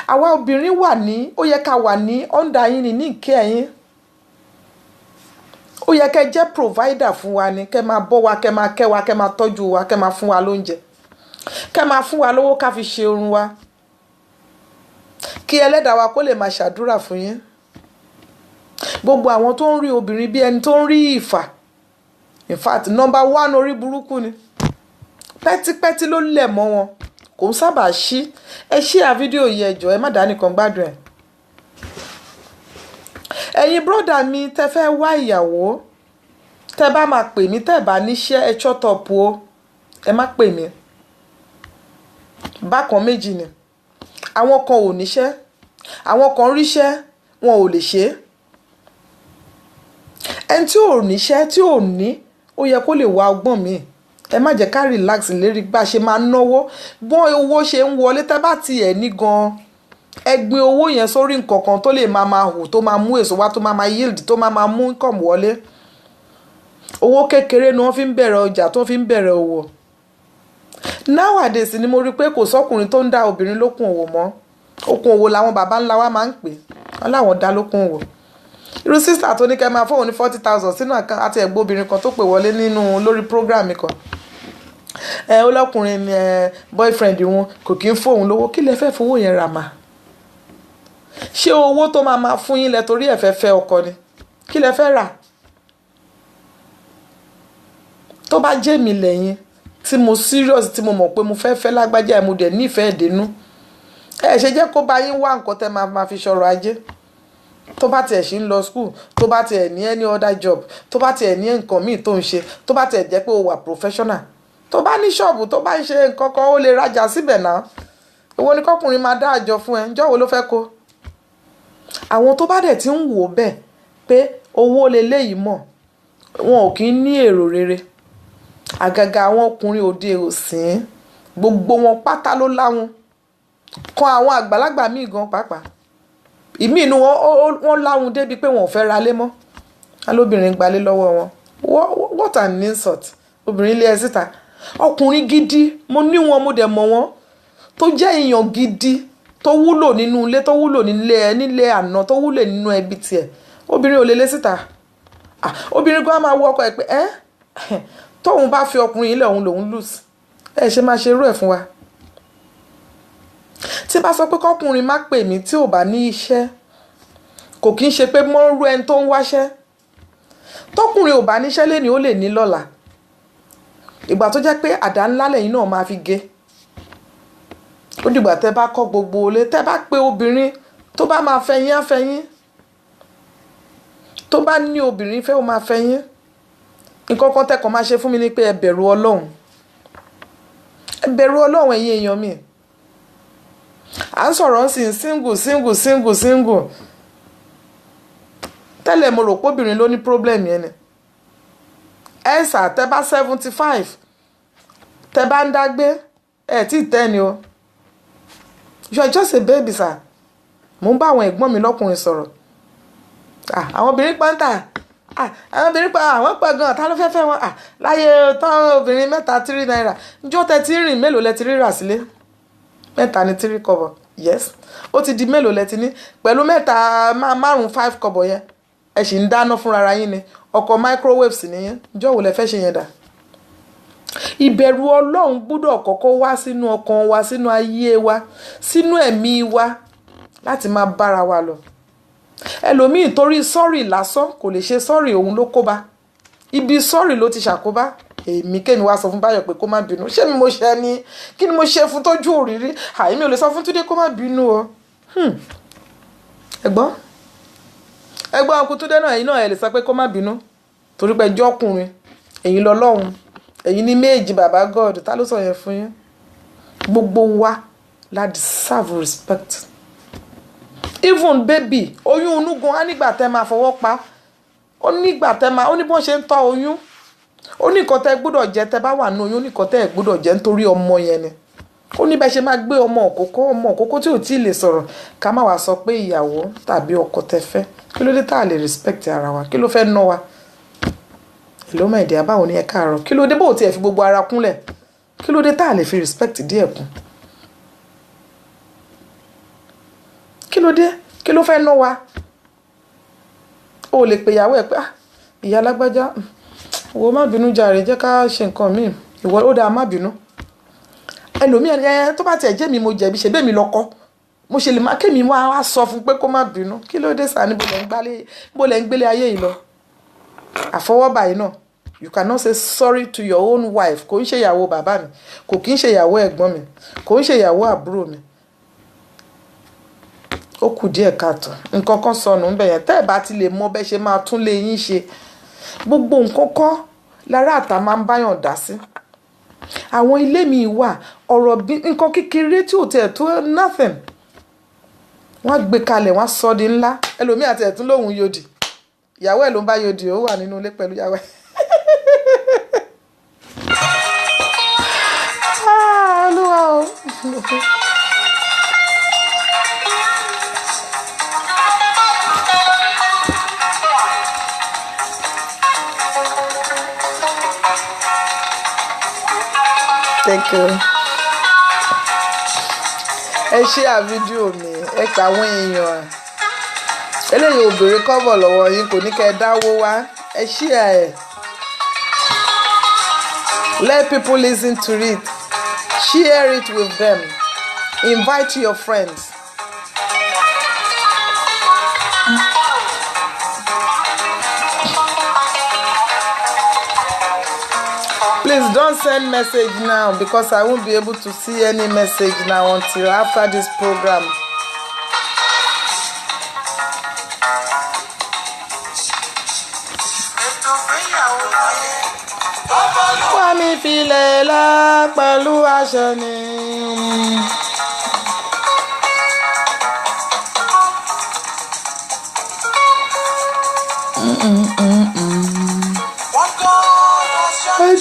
Àwa obìnrin wà ní, ó yẹ ká wà ní under yín ní ìkẹ́ ẹ̀yin. Ó yẹ kẹ́ jẹ́ provider fún wa ni, kẹ́ máa bọ́ wa, kẹ́ máa kẹ́ wa, kẹ́ máa tọ́jú wa, kẹ́ máa fún wa lóúnjẹ, kẹ́ máa fún wa lówó ká fi ṣe orun wa, kí ẹlẹ́dàá wa kó lè máa ṣàdúrà fún yín. Gbogbo àwọn tó ń rí obìnrin bí ẹni tó ń rí ìfà, in fact number 1 orí burúkú ni. Pẹ́típẹ́tí ló lẹ̀ mọ́ wọn, kò ń sábà ṣí. Ẹ share fídíò yìí ẹ jọ̀ọ́, ẹ má dá nìkan gbádùn ẹ̀. Ẹ̀yin brọ́dà mi tẹ́ fẹ́ wá ìyàwó, tẹ́ bá máa pè mí, tẹ́ bá níṣẹ́ ẹ shut up o, ẹ má pè mí. Bákan méjì ni, àwọn kan ò níṣẹ́, àwọn kan ríṣẹ́ wọn ò lè ṣe. Ẹni tí ò níṣẹ́ tí ò ní, ó yẹ kó lè wá ọgbọ́n mi. Ẹ má jẹ́ ká relax lérí bá ṣe máa náwó, bọ́n owó ṣe ń wọlé. Tẹ́ bá tiẹ̀ ní gan, ẹ gbin owó yẹn sórí nǹkan kan tó lè máa hù, tó máa mú èso wá, tó máa yield, tó máa mú income wọlé. Owó kékeré ni wọ́n fi ń bẹ̀rẹ̀ ọjà, tó fi ń bẹ̀rẹ̀ òwò. Nowadays ni mo rí pé kò sọ́kùnrin tó ń dá obìnrin lókun òwò mọ́. Okun òwò làwọn bàbá ńlá wa máa ń pè, wọ́n láwọn dá lókun òwò. Irú sister tó ní kẹ́ máa fóun ní 40,000 sínú àkáǹtì, àti ẹ̀gbọ́n obìnrin kan tó pè wọlé nínú lórí program mi kan. Ọlọ́kùnrin ni boyfriend wọn kò kí ń fóun lówó. Kí lẹ fẹ́ fowó yẹn rà mà? Ṣé owó tó máa fún yín lẹ torí ẹ fẹ́ fẹ́ ọkọ ni? Kí lẹ fẹ́ rà? Tó bá jẹ́ mi lẹ́yìn tí mo serious, tí mo mọ̀ pé mo fẹ́ lágbájá ẹ̀, mo dẹ̀ nífẹ̀ẹ́ dénú, ẹ ṣe jẹ́ kó bá yín wá nǹkan tẹ́ máa fi ṣọrọ̀ ajé. Tó bá tiẹ̀ ṣì ń lọ school, tó bá tiẹ̀ ní any other job, tó bá tiẹ̀ ní nǹkan míì tó ń ṣe, tó bá tiẹ̀ jẹ́ pé o wà professional, tó bá ní ṣọ́ọ̀bù, tó bá ń ṣe nǹkan kan, ó lè rajà síbẹ̀ náà. Èwo ni kọ́kùnrin máa dá àjọ fún ẹ? Ǹjọ́ wo ló fẹ́ kó? Àwọn tó bá dẹ̀ ti ń wò bẹ́ẹ̀ pé owó leléyìí mọ̀, wọn ò kí ń ní èrò rere. Àgàgà àwọn ọkùnrin òde òsín, gbogbo wọn pátá ló láwọn. Kan àwọn àgbàlagbà míì gan pàápàá. Ìmí inú wọn láwọn débi pé wọn ò fẹ́ ra lé mọ́. Alóbìnrin gbalé lọ́wọ́ wọn. What an insult. Obìnrin lé ẹ síta. Ọkùnrin gidi, mo ní wọn, mo dẹ̀ mọ̀ wọn, tó jẹ́ èèyàn gidi, tó wúlò nínú ilé, tó wúlò nílé àná, tó wúlò nínú ẹbí tiẹ̀. Obìnrin ò lè lé síta. Obìnrin gan máa wọ ọkọ ẹ̀ pé tóun bá fi ọkùnrin ilẹ̀ òun lòun lose. Ẹ ṣe máa ṣe irú ẹ̀ fún wa. Tí bá sọ pé kọ́kùnrin má pè mí tí ò bá ní iṣẹ́, kò kí ń ṣe pé mo ń rú ẹni tó ń wáṣẹ́. Tọ́kùnrin ò bá níṣẹ́ lénìí, ó lè ní lọ́la. Ìgbà tó jẹ́ pé àdá ńlá lẹ́yìn náà máa fi gé. Ó dìgbà tẹ́ bá kọ́ gbogbo olé, tẹ́ bá pé obìnrin tó bá máa fẹ́ yín á fẹ́ yín. Tó bá ní obìnrin fẹ́ ó máa fẹ́ yín. Nǹkan kan tẹ́kàn máa ṣe fún mi ni pé ẹ bẹ̀rù Ọlọ́run. Ẹ bẹ̀rù Ọlọ́run ẹ̀yin èèyàn mi. À ń sọ̀rọ̀ sí single. Tẹ́lẹ̀ mo rò pé obìnrin ló ní problem yẹn ni. Ẹ sà tẹ́ bá 75, tẹ́ bá ń dágbé, ẹ tí ì 10 ni o. You are just a baby sir. Mo ń bá àwọn ẹ̀gbọ́n mi lọ́kùnrin sọ̀rọ̀. Àwọn obìnrin pọ́ńtà. Àwọn obìnrin pa àwọn pọ̀ gan-an, ta ló fẹ́ wọn? Láyé tán obìnrin mẹ́ta 3 naira. Ǹjọ́ tẹ́ ti rìn mélòó lẹ ti rí rà sílé? Mẹ́ta ni 3 kọ́bọ̀. Yes. Ó ti di mélòó lẹ ti ní? Pẹ̀lú mẹ́ta 5 kọ́bọ̀ yẹn. Ẹ sì ń dáná fúnra ara yín ni. Ọkọ̀ microwaves nìyẹn. Ǹjọ́ wo lẹ fẹ́ ṣe yẹn dà? Ìbẹ̀rù Ọlọ́run gbọ́dọ̀ kọ́kọ́ wá sínú ọkàn wa, sínú ayé wa, sínú ẹ̀mí wa láti máa bára wa lọ. Ẹlòmíì torí sọ́rì lásán kò lè ṣe sọ́rì, òun ló kóbá. Ibi sọ́rì ló ti ṣàkóbá. Kémi wá sọ fún Báyọ̀ pé kó má bínú. Ṣé mi mo ṣe ni? Kí ni mo ṣe fún tójú òrírí? Èmi ò lè sọ fún Túndé kó má bínú o. Ẹ̀gbọ́n ọkùnrin Túndé náà, ẹ̀yin náà ẹ lè sọ pé kó má bínú. Torí pé ẹjọ́ ọkùnrin, ẹ̀yin lọ́lọ́run. ẹ̀yin ní méjì bàbá God ta ló sọ yẹn fún yín? Gbogbo wa la deserve respect. Even baby oyún inú gan á nígbà tẹ́ máa fọwọ́ pa, ó nígbà tẹ́ máa, ó ní bọ́n ṣe ń tọ́ oyún, ó ní nǹkan tẹ́ gbọ́dọ̀ jẹ tẹ́ bá wà ní oyún, ó ní nǹkan tẹ́ gbọ́dọ̀ jẹ nítorí ọmọ yẹn ni. Ó ní bẹ́ẹ̀ ṣe máa gbé ọmọ òkókó tí ò tí ì lè sọ̀rọ̀ ká má wá sọ pé ìyàwó tàbí ọkọ tẹ́ fẹ́. Kí ló dé tá a lè respect ara wa? Kí ló fẹ́ ná wa? Hello my dear, báwo ni ẹ káàárọ̀? Kí ló dé bó tiẹ̀ fi gbogbo ara kúnlẹ̀? Kí ló dé tá a lè fi respect díẹ̀ kún? Kí ló dé? Kí ló fẹ́ ná wa? O lè pe ìyàwó ẹ pé ìyá lágbájá wo má bínú jàre, jẹ́ ká ṣe nǹkan míì, ìwọ ó dáa má bínú. Ẹlòmíràn ẹ tó bá tiẹ̀ jẹ́ mi mo jẹ̀bi, ṣe bẹ́ẹ̀ mi lọ́kọ́, mo ṣe lè má kémi wá sọ fún pé kó má bínú. Kí ló dé sá ní bó lẹ́ ń gbélé ayé yìí lọ? Àfọwọ́bà yìí náà, you cannot say sorry to your own wife. Kò ń ṣe ìyàwó bàbá mi, kò kí ń ṣe ìyàwó ẹ̀gbọ́n mi, kò ń ṣe ìyàwó àbúrò mi. Ó kù díẹ̀ káàtó, nǹkan kan sọnù ń bẹ̀ yẹn. Tẹ́ ẹ̀ bá ti lè mọ bẹ́ẹ̀ ṣe máa tún lé yín ṣe, gbogbo nǹkan kọ́ lára àtà máa ń báyàn dá sí. Àwọn ilé mi wà ọ̀rọ̀ bí nǹkan kékeré tí ò tẹ̀ tó nothing, wọ́n gbé kalẹ̀ wọ́n sọ di ńlá. Ẹlòmíì àti ẹ̀tún lòun yòdì, ìyàwó ẹ̀ ló ń bá yòdì, ó wà nínú ilé pẹ̀lú ìyàwó ẹ̀. Olúwa o. Thank you. Ẹ share fídíò mi, ẹ pa àwọn èèyàn. Eléyìí ò béèrè cover lọ́wọ́ yín, kò ní kẹ́ ẹ dáwó wá. Ẹ share ẹ̀. Let people listen to it. Share it with them. Invite your friends. Please don't send message now because I won't be able to see any message now until after this program. Wá mi filẹ̀ lá pẹ̀lú aṣọ ni.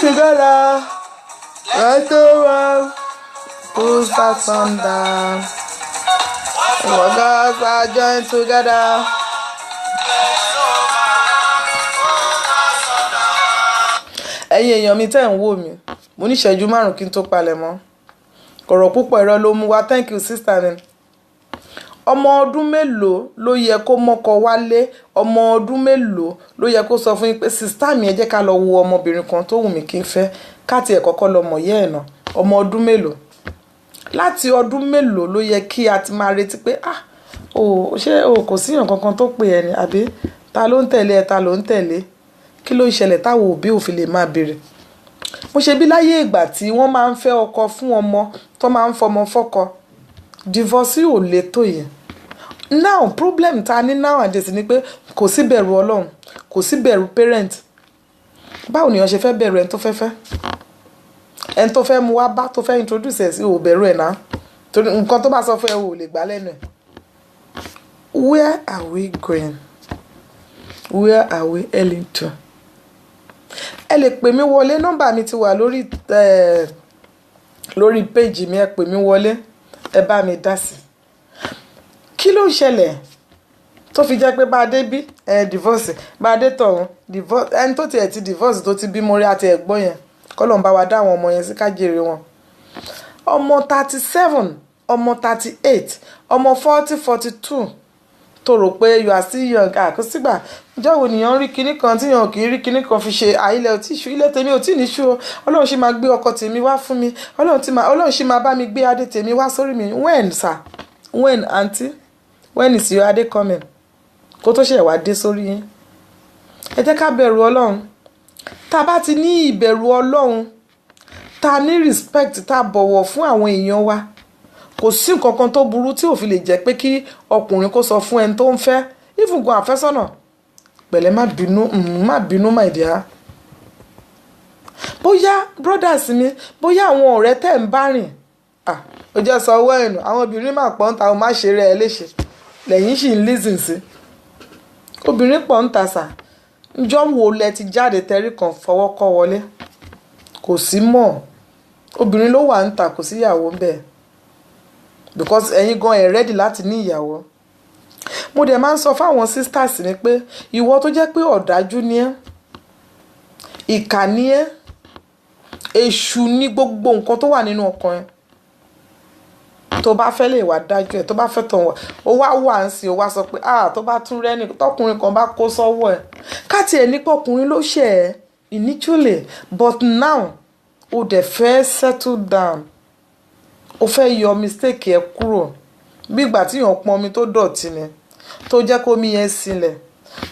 Together, let the world push back thunder. Our gods are joined together. Ẹ̀yin èèyàn mi tẹ́ ń wò mí, mo ní ìṣẹ́jú 5 kí n tó palẹ̀ mọ́. Kọ̀rọ̀ púpọ̀ irọ́ ló mú wá. Thank you sister mi. Ọmọ ọdún mélòó ló yẹ kó mọ́kọ wálé? Ọmọ ọdún mélòó ló yẹ kó sọ fún yín pé sister mi ẹ jẹ́ ká lọ wo ọmọbìnrin kan tó wù mí kí n fẹ́, káàtì ẹ̀ kọ́kọ́ lọ mọ̀ yẹ́ ẹ̀ náà. Ọmọ ọdún mélòó? Láti ọdún mélòó ló yẹ kí a ti máa retí pé ṣé kò síyàn kankan tó pè ẹ́ ni, àbí ta ló ń tẹ̀lé ẹ, ta ló ń tẹ̀lé? Kí ló ń ṣẹlẹ̀ táwọn òbí ò fi lè máa béèrè? Mo ṣe bí láyé ìgbà tí wọ́n máa ń fẹ́ ọkọ fún ọmọ tó máa ń fọmọ fọ́kọ, divorce ò lè tó yẹn. Now problem ta ní nowadays ni pé kò sí bẹ̀rù Ọlọ́run, kò sí bẹ̀rù parent. Báwo ni wọ́n ṣe fẹ́ bẹ̀rù ẹni tó fẹ́ fẹ́? Ẹni tó fẹ́ mú wá bá tó fẹ́ introduce ẹ̀ sí ò bẹ̀rù ẹ̀ náà. Torí nǹkan tó bá sọ fún ẹ ò lè gbà lẹ́nu ẹ̀. Where are we going? Where are we heading to? Ẹ lè pè mí wọlé, nọ́mbà mi ti wà lórí page mi, ẹ pè mí wọlé, ẹ bá mi dá sí. Kí ló ń ṣẹlẹ̀ tó fi jẹ́ pé bá dé bí divorce, bá dé tọ̀hún divorce, ẹni tó tiẹ̀ ti divorce tó ti bímọ rí àti ẹ̀gbọ́n yẹn kọ́lọ́n bá wa dá àwọn ọmọ yẹn sí ká jèrè wọn. Ọmọ 37, ọmọ 38, ọmọ 40, 42 tó rò pé you are still young. Kò sígbà ọjọ́ wo nìyàn rí kinní kan tí yàn kì í rí kinní kan fi ṣe àìlẹ̀ ò tí ṣú, ilé tèmi ò tí ní ṣú o. Ọlọ́run ṣì máa gbé ọkọ tèmi wá fún mi, Ọlọ́run ṣì máa bá mi gbé adé tèmi wá sórí mi. When sir? When aunty? When is your adé coming? Kó tó ṣe wá dé sórí yín. Ẹ jẹ́ ká bẹ̀rù Ọlọ́run. Tá bá ti ní ìbẹ̀rù Ọlọ́run, tá ní respect, tá bọ̀wọ̀ fún àwọn èèyàn wa, kò sí nǹkan kan tó burú tí ò fi lè jẹ́ pé kí ọkùnrin kó sọ fún ẹni tó ń fẹ́, even gan àfẹ́sọ́nà, pẹ̀lẹ́ má bínú my dear. bóyá brothers mi bóyá àwọn ọ̀rẹ́ tẹ̀ ń bá rìn ó jẹ́ sọ ọwọ́ ẹ̀nù àwọn obìnrin máa pọ̀ ń ta má ṣe rẹ̀ ẹ́ léṣe lẹ́yìn sì ń lísìn sí obìnrin pọ̀ ń ta sà ǹjọ́ wo lẹ ti jáde tẹrí kan fọwọ́ kọ́ wọlé kò sí mọ́ obìnrin ló wà ń ta kò síyàwó bẹ́ẹ̀ because ẹ̀yin gan ẹ̀ rẹ́dì láti ní ìyàwó mo dẹ̀ máa ń sọ fáwọn sisters mi pé ìwọ tó jẹ́ pé ọ̀dájú ni ẹ́ ìkà ni ẹ́ èṣù ní gbogbo nǹkan tó wà nínú ọkàn ẹ tó bá fẹ́ lè wà dájú ẹ tó bá fẹ́ tàn wá ó wà ń sìn ó wá sọ pé tó bá tún rẹ́ni tọkùnrin kan bá kó sọ́wọ́ ẹ káàtì ẹ̀ nípa ọkùnrin ló ṣe ẹ́ initially but now o dẹ̀ fẹ́ settle down o fẹ́ yọ mistake ẹ kúrò bí ìgbà tí yàn pọn omi tó dọ̀tí ni tó jẹ́ kó omi yẹn sílẹ̀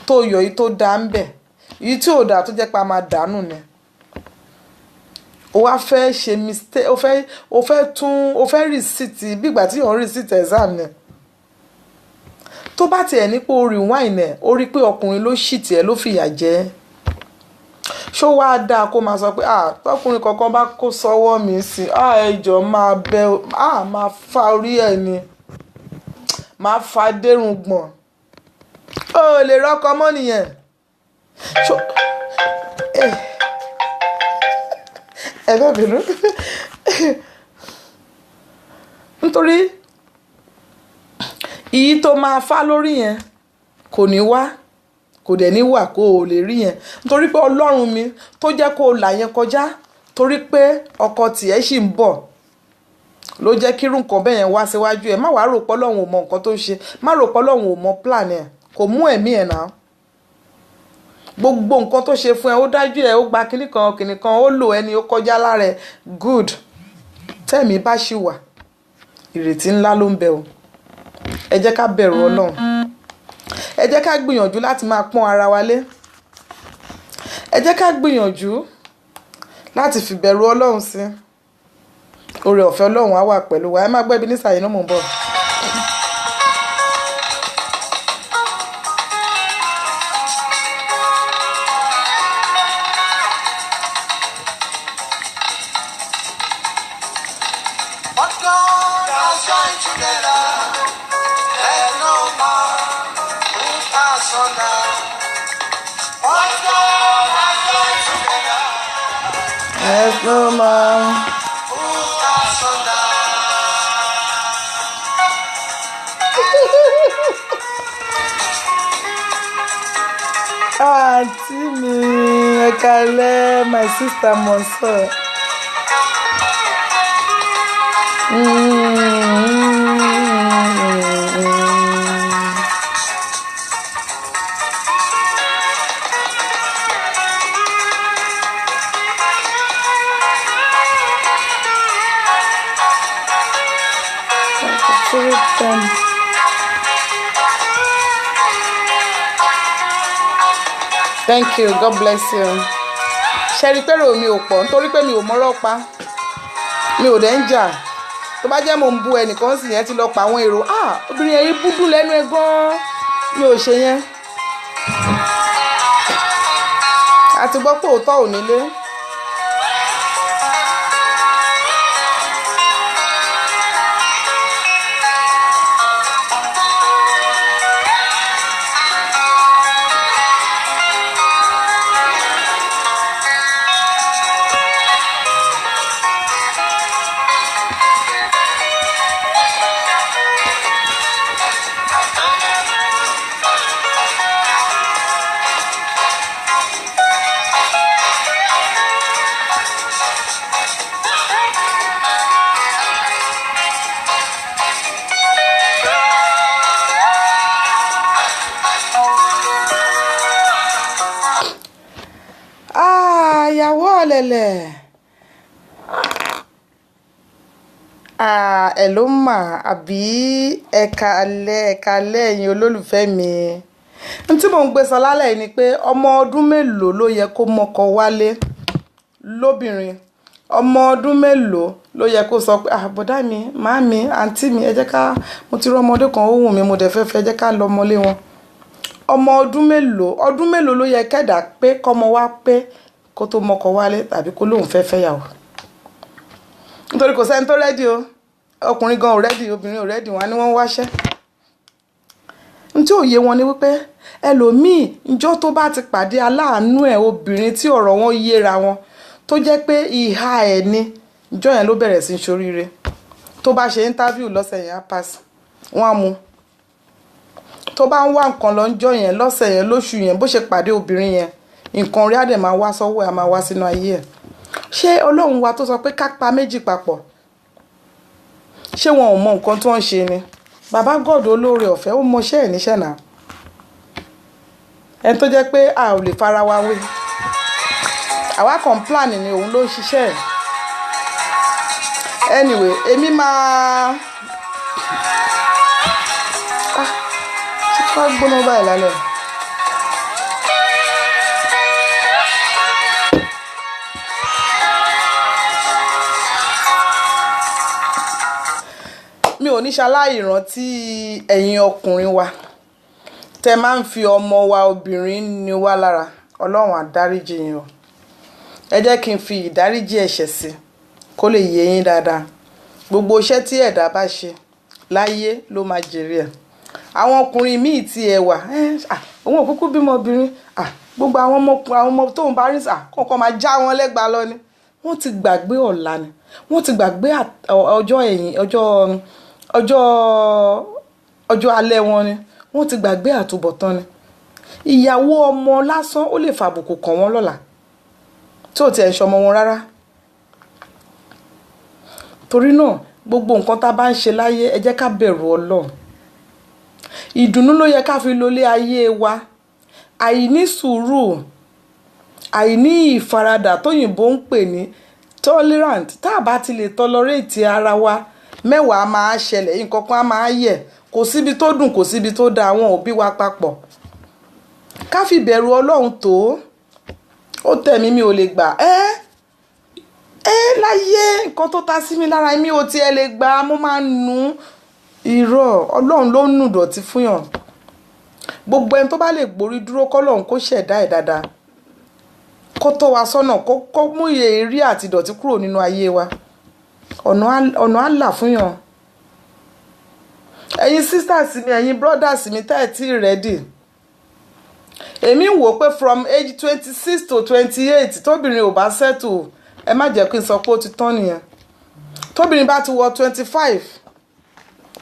tó yọ èyí tó dá ń bẹ̀ èyí tí ò dá tó jẹ́ pé a máa dànù ni o wá fẹ́ ṣe mistake o fẹ́ receipt bí ìgbà tí yàn receipt exam ni tó bá tiẹ̀ ní pé o rewind ẹ̀ o rí pé ọkùnrin ló ṣì tiẹ̀ ló fìyà jẹ ẹ́ ṣó wáá dáa kó máa sọ pé tọkùnrin kankan bá kó sọ́wọ́ mi sí ẹjọ́ máa bẹ máa fa orí ẹ̀ ni máa fa dérùn gbọ̀n ó lè rọ́kọ mọ́ nìyẹn ẹ bá bínú nítorí ìyí tó máa fá lórí yẹn kò ní wá kò dẹ̀ ní wà kó o lè rí yẹn nítorí pé ọlọ́run mi tó jẹ́ kó o là yẹn kọjá torí pé ọkọ tiẹ̀ sì ń bọ̀ ló jẹ́ kí irú nǹkan bẹ́ẹ̀ yẹn wá síwájú ẹ̀ má wàá rò pé ọlọ́run ò mọ nǹkan tó ń ṣe má rò pé ọlọ́run ò mọ plan ẹ̀ kò mú ẹ̀mí ẹ̀ náà gbogbo nǹkan tó ṣe fún ẹ ó dájú ẹ ó gba kinní kan ó lò ẹni ó kọjá lára ẹ good tẹ́ẹ̀mí bá ṣì wà ìrètí ńlá ló ń bẹ o ẹ jẹ́ ká bẹ̀rù ọlọ́run ẹ jẹ́ ká gbìyànjú láti máa pọ́n ara wa lé ẹ jẹ́ ká gbìyànjú láti fìbẹ̀rù ọlọ́run sí oore ọ̀fẹ́ ọlọ́run á wà pẹ̀lú wa ẹ má gbẹ́bí nísàyè náà mò ń bọ̀. What God has joined together, let no man put asunder. What God has joined together, There's no man. put asunder. Àǹtí mi ẹ kálẹ́ my sister Monsor. Thank you, God bless you. Ṣé rí pé èrò mi ò pọ̀ nítorí pé mi ò mọ́rọ́ pa mi ò dẹ̀ ń jà tó bá jẹ́ mò ń bú ẹnìkan sì yẹn ti lọ pa àwọn èrò obìnrin yẹn rí búdú lẹ́nu ẹ gan-an mi ò ṣe yẹn àti gbọ́ pé òótọ́ ò nílé. Ìyàwó ọ̀lẹ̀lẹ̀ ẹ̀ ló mà àbí ẹ̀ka alẹ́ ẹ̀yin olólùfẹ́ mi n tí mò ń gbé sọ lálẹ́ yìí ni pé ọmọ ọdún mélòó ló yẹ kó mọ́kọ wálé lóbìnrin ọmọ ọdún mélòó ló yẹ kó sọ pé bọ̀dá mi màámi àǹtí mi ẹ jẹ́ ká mo ti rí ọmọdé kan ó wù mí mo dẹ̀ fẹ́ jẹ́ ká lọ mọ́lé wọn ọmọ ọdún mélòó ló yẹ kẹ́dà pé kọ́mọ wá pé kó tó mọ́kọ wálé tàbí kó lóun fẹ́ fẹ́yàwó. Nítorí kò sẹ́ni tó rẹ́dì o, ọkùnrin gan ò rẹ́dì, obìnrin ò rẹ́dì, wọn ni wọ́n ń wáṣẹ́. N tí ò yé wọn ni wípé ẹlòmíì ìjọ́ tó bá ti pàdé aláàánú ẹ̀ obìnrin tí ọ̀rọ̀ wọn yéra wọn tó jẹ́ pé ìhà ẹ̀ ni ìjọ́ yẹn ló bẹ̀rẹ̀ sí í ṣoríire. Tó bá ṣe interview lọ́sẹ̀ yẹn á pass, wọ́n á mú. Tó bá ń wá nǹkan lọ́jọ́ yẹn lọ́sẹ̀ yẹn lóṣù yẹn bó ṣe pàdé obìnrin yẹn nǹkan rí á dẹ̀ máa wá sọ́wọ́ ẹ̀ á máa wá sínú ayé ẹ̀. Ṣé Ọlọ́run wa tó sọ pé ká pa méjì papọ̀ ṣé wọn ò mọ nǹkan tí wọ́n ṣe ni? Bàbá God olóore ọ̀fẹ́ ó mọṣẹ́ ẹ̀ níṣẹ́ náà. Ẹni tó jẹ́ pé a ò lè fara wa wé, àwa kan plan ni òun ló ń ṣiṣẹ́ ẹ̀. Anyway, èmi máa ṣe ká gbóná báyìí lálẹ́. Mi ò ní ṣaláì rántí ẹ̀yin ọkùnrin wa tẹ máa ń fi ọmọ wa obìnrin ní wá lára. Ọlọ́run á dáríjì yín o. Ẹ jẹ́ kí n fi ìdáríjì ẹ̀ṣẹ̀ sí kó lè yé yín dáadáa. Gbogbo iṣẹ́ tí ẹ̀dá bá ṣe láyé ló máa jèrè ẹ̀. Àwọn ọkùnrin míì tí ẹ wà òun ò kúkú bímọ obìnrin, gbogbo àwọn ọmọ tóun bá rí kọ̀ọ̀kan máa já wọn lẹ́gbàá lọ ni. Wọ́n ti gbàgbé ọ̀la ni, wọ́n ti gbàgbé ọjọ́ ẹ̀yìn ọjọ́ alẹ́ wọn ni, wọ́n ti gbàgbé àtúbọ̀tán ni. Ìyàwó ọmọ lásán ó lè fàbùkù kàn wọ́n lọ́la tí ò tiẹ̀ ń ṣọmọ wọn rárá. Torí náà gbogbo nǹkan tá a bá ń ṣe láyé ẹ jẹ́ ká bẹ̀rù Ọlọ́run. Ìdùnnú ló yẹ ká fi lólé ayé wa. Àìní sùúrù, àìní ìfaradà tóyìnbó ń pè ní tolerant, tá a bá ti lè tolerate ara wa mẹ́wàá máa ṣẹlẹ̀, nǹkan kan á máa yẹ̀. Kò síbi tó dùn, kò síbi tó dáa, àwọn òbí wa papọ̀. Ká fi bẹ̀rù Ọlọ́run tó. Ó tẹ̀mí mi ò lè gbà. Láyé nǹkan tó ta sí mi lára mi ò tiẹ̀ lè gbà, mo máa ń nu irọ́. Ọlọ́run ló ń nù dọ̀tí fún yàn. Gbogbo ẹni tó bá lè gborí dúró kọ́lọ́run kó ṣẹ̀dá ẹ̀ dáadáa, kó tọ́ wa sọ́nà, kó mú èérí àti ìdọ̀tí kúrò nínú ayé wa. Ọ̀nà á là fún yàn. Ẹ̀yin sisters mi, ẹ̀yin brothers mi tẹ́ ẹ̀ tí ready. Èmi wò pé from age 26 to 28 tóbìnrin ò bá settle, ẹ má jẹ́ kí n sọ pé ó ti tán nìyẹn. Tóbìnrin bá ti wọ 25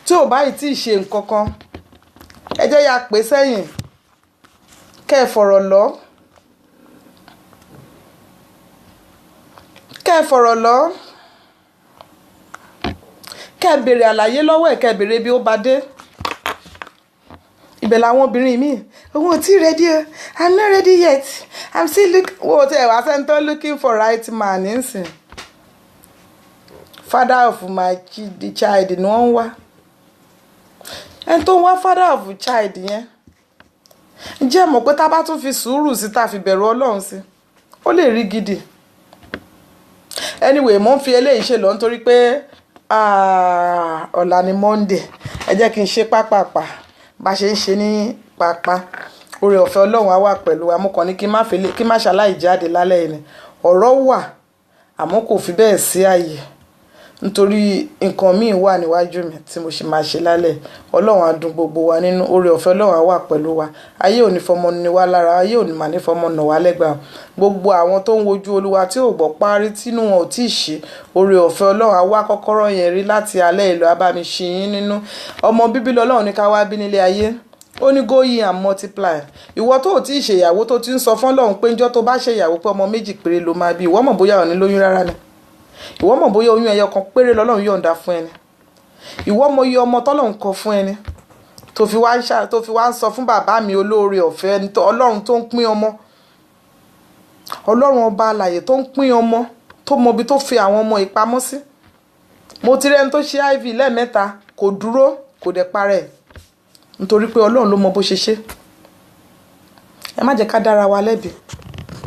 tí ò bá yìí tí ì ṣe nǹkan kan, ẹ jẹ́ ya pè sẹ́yìn kẹ́ ẹ fọ̀rọ̀ lọ. Kẹ́ ẹ fọ̀rọ̀ lọ. Kẹ́ ẹ béèrè àlàyé lọ́wọ́ ẹ̀, kẹ́ ẹ béèrè bí ó bá dé. Ibẹ̀ làwọn obìnrin mi, òun ò tí ready o, I'm not ready yet, I'm still looking. Wo tẹ wá sẹ́ńtọ́ looking for right man nísìn. Father of my child ni wọ́n ń wá. Ẹni tó ń wá father of child yẹn, ǹjẹ́ mọ̀ pé tá bá tún fi sùúrù sí, tá fi bẹ̀rù Ọlọ́run sí, ó lè rí gidi. Anyway, mo ń fi eléyìí ṣe lọ nítorí pé ọ̀la ni Monday. Ẹ jẹ́ kí n ṣe pápápá bá ṣe ń ṣe ní pápá. Oore ọ̀fẹ́ Ọlọ́run á wà pẹ̀lú wa. Mo kàn ní kí n má ṣaláì jáde lálẹ́ yìí ni. Ọ̀rọ̀ wà àmọ́ kò fi bẹ́ẹ̀ sí àyè nítorí nǹkan míì wà níwájú mi tí mo ṣe máa ṣe lálẹ́. Ọlọ́run á dùn gbogbo wa nínú. Oore ọ̀fẹ́ Ọlọ́run á wà pẹ̀lú wa. Ayé ò ní fọmọ ní wa lára, ayé ò ní mà ní fọmọ nà wá lẹ́gbàá. Gbogbo àwọn tó ń wojú Olúwa tí ò gbọ́ párí tínú wọn ò tí ì ṣe, oore ọ̀fẹ́ Ọlọ́run á wá kọ́kọ́rọ́ yẹn rí láti alẹ́ ìlú abámi ṣe yín nínú. Ọmọ bíbí Ọlọ́run ní ká wá bí nílé ayé. Ó ní go ye and multiply. Ìwọ tó ò tí ì ṣe ìyàwó tó ti ń sọ fún Ọlọ́run pé ńjọ́ tó bá ṣe ìyàwó pé ọmọ méjì péré ló máa bí, ìwọ mọ̀ bóyá ò ní lóyún rárá ni. Ìwọ mọ̀ bóyá oyún ẹyọ kan péré lọ́lọ́run yọ̀ǹda fún ẹni. Ìwọ mọ̀ iye ọmọ tọ́lọ́run kọ fún ẹni. Tó fi wá ń sọ fún bàbá mi olóore ọ̀fẹ́ ẹni Ọlọ́run tó ń pín ọmọ. Ọlọ́run ọba alààyè tó ń pín ọmọ, tó mọ ibi tó fi àwọn ọmọ ìpamọ́ sí. Mo ti rí ẹni tó ṣe IV lẹ́ẹ̀mẹ́ta, kò dúró, kò dẹ̀ parẹ́. Nítorí pé Ọlọ́run ló mọ bó ṣe ṣe. Ẹ má jẹ́ ká dára wa lẹ́bi.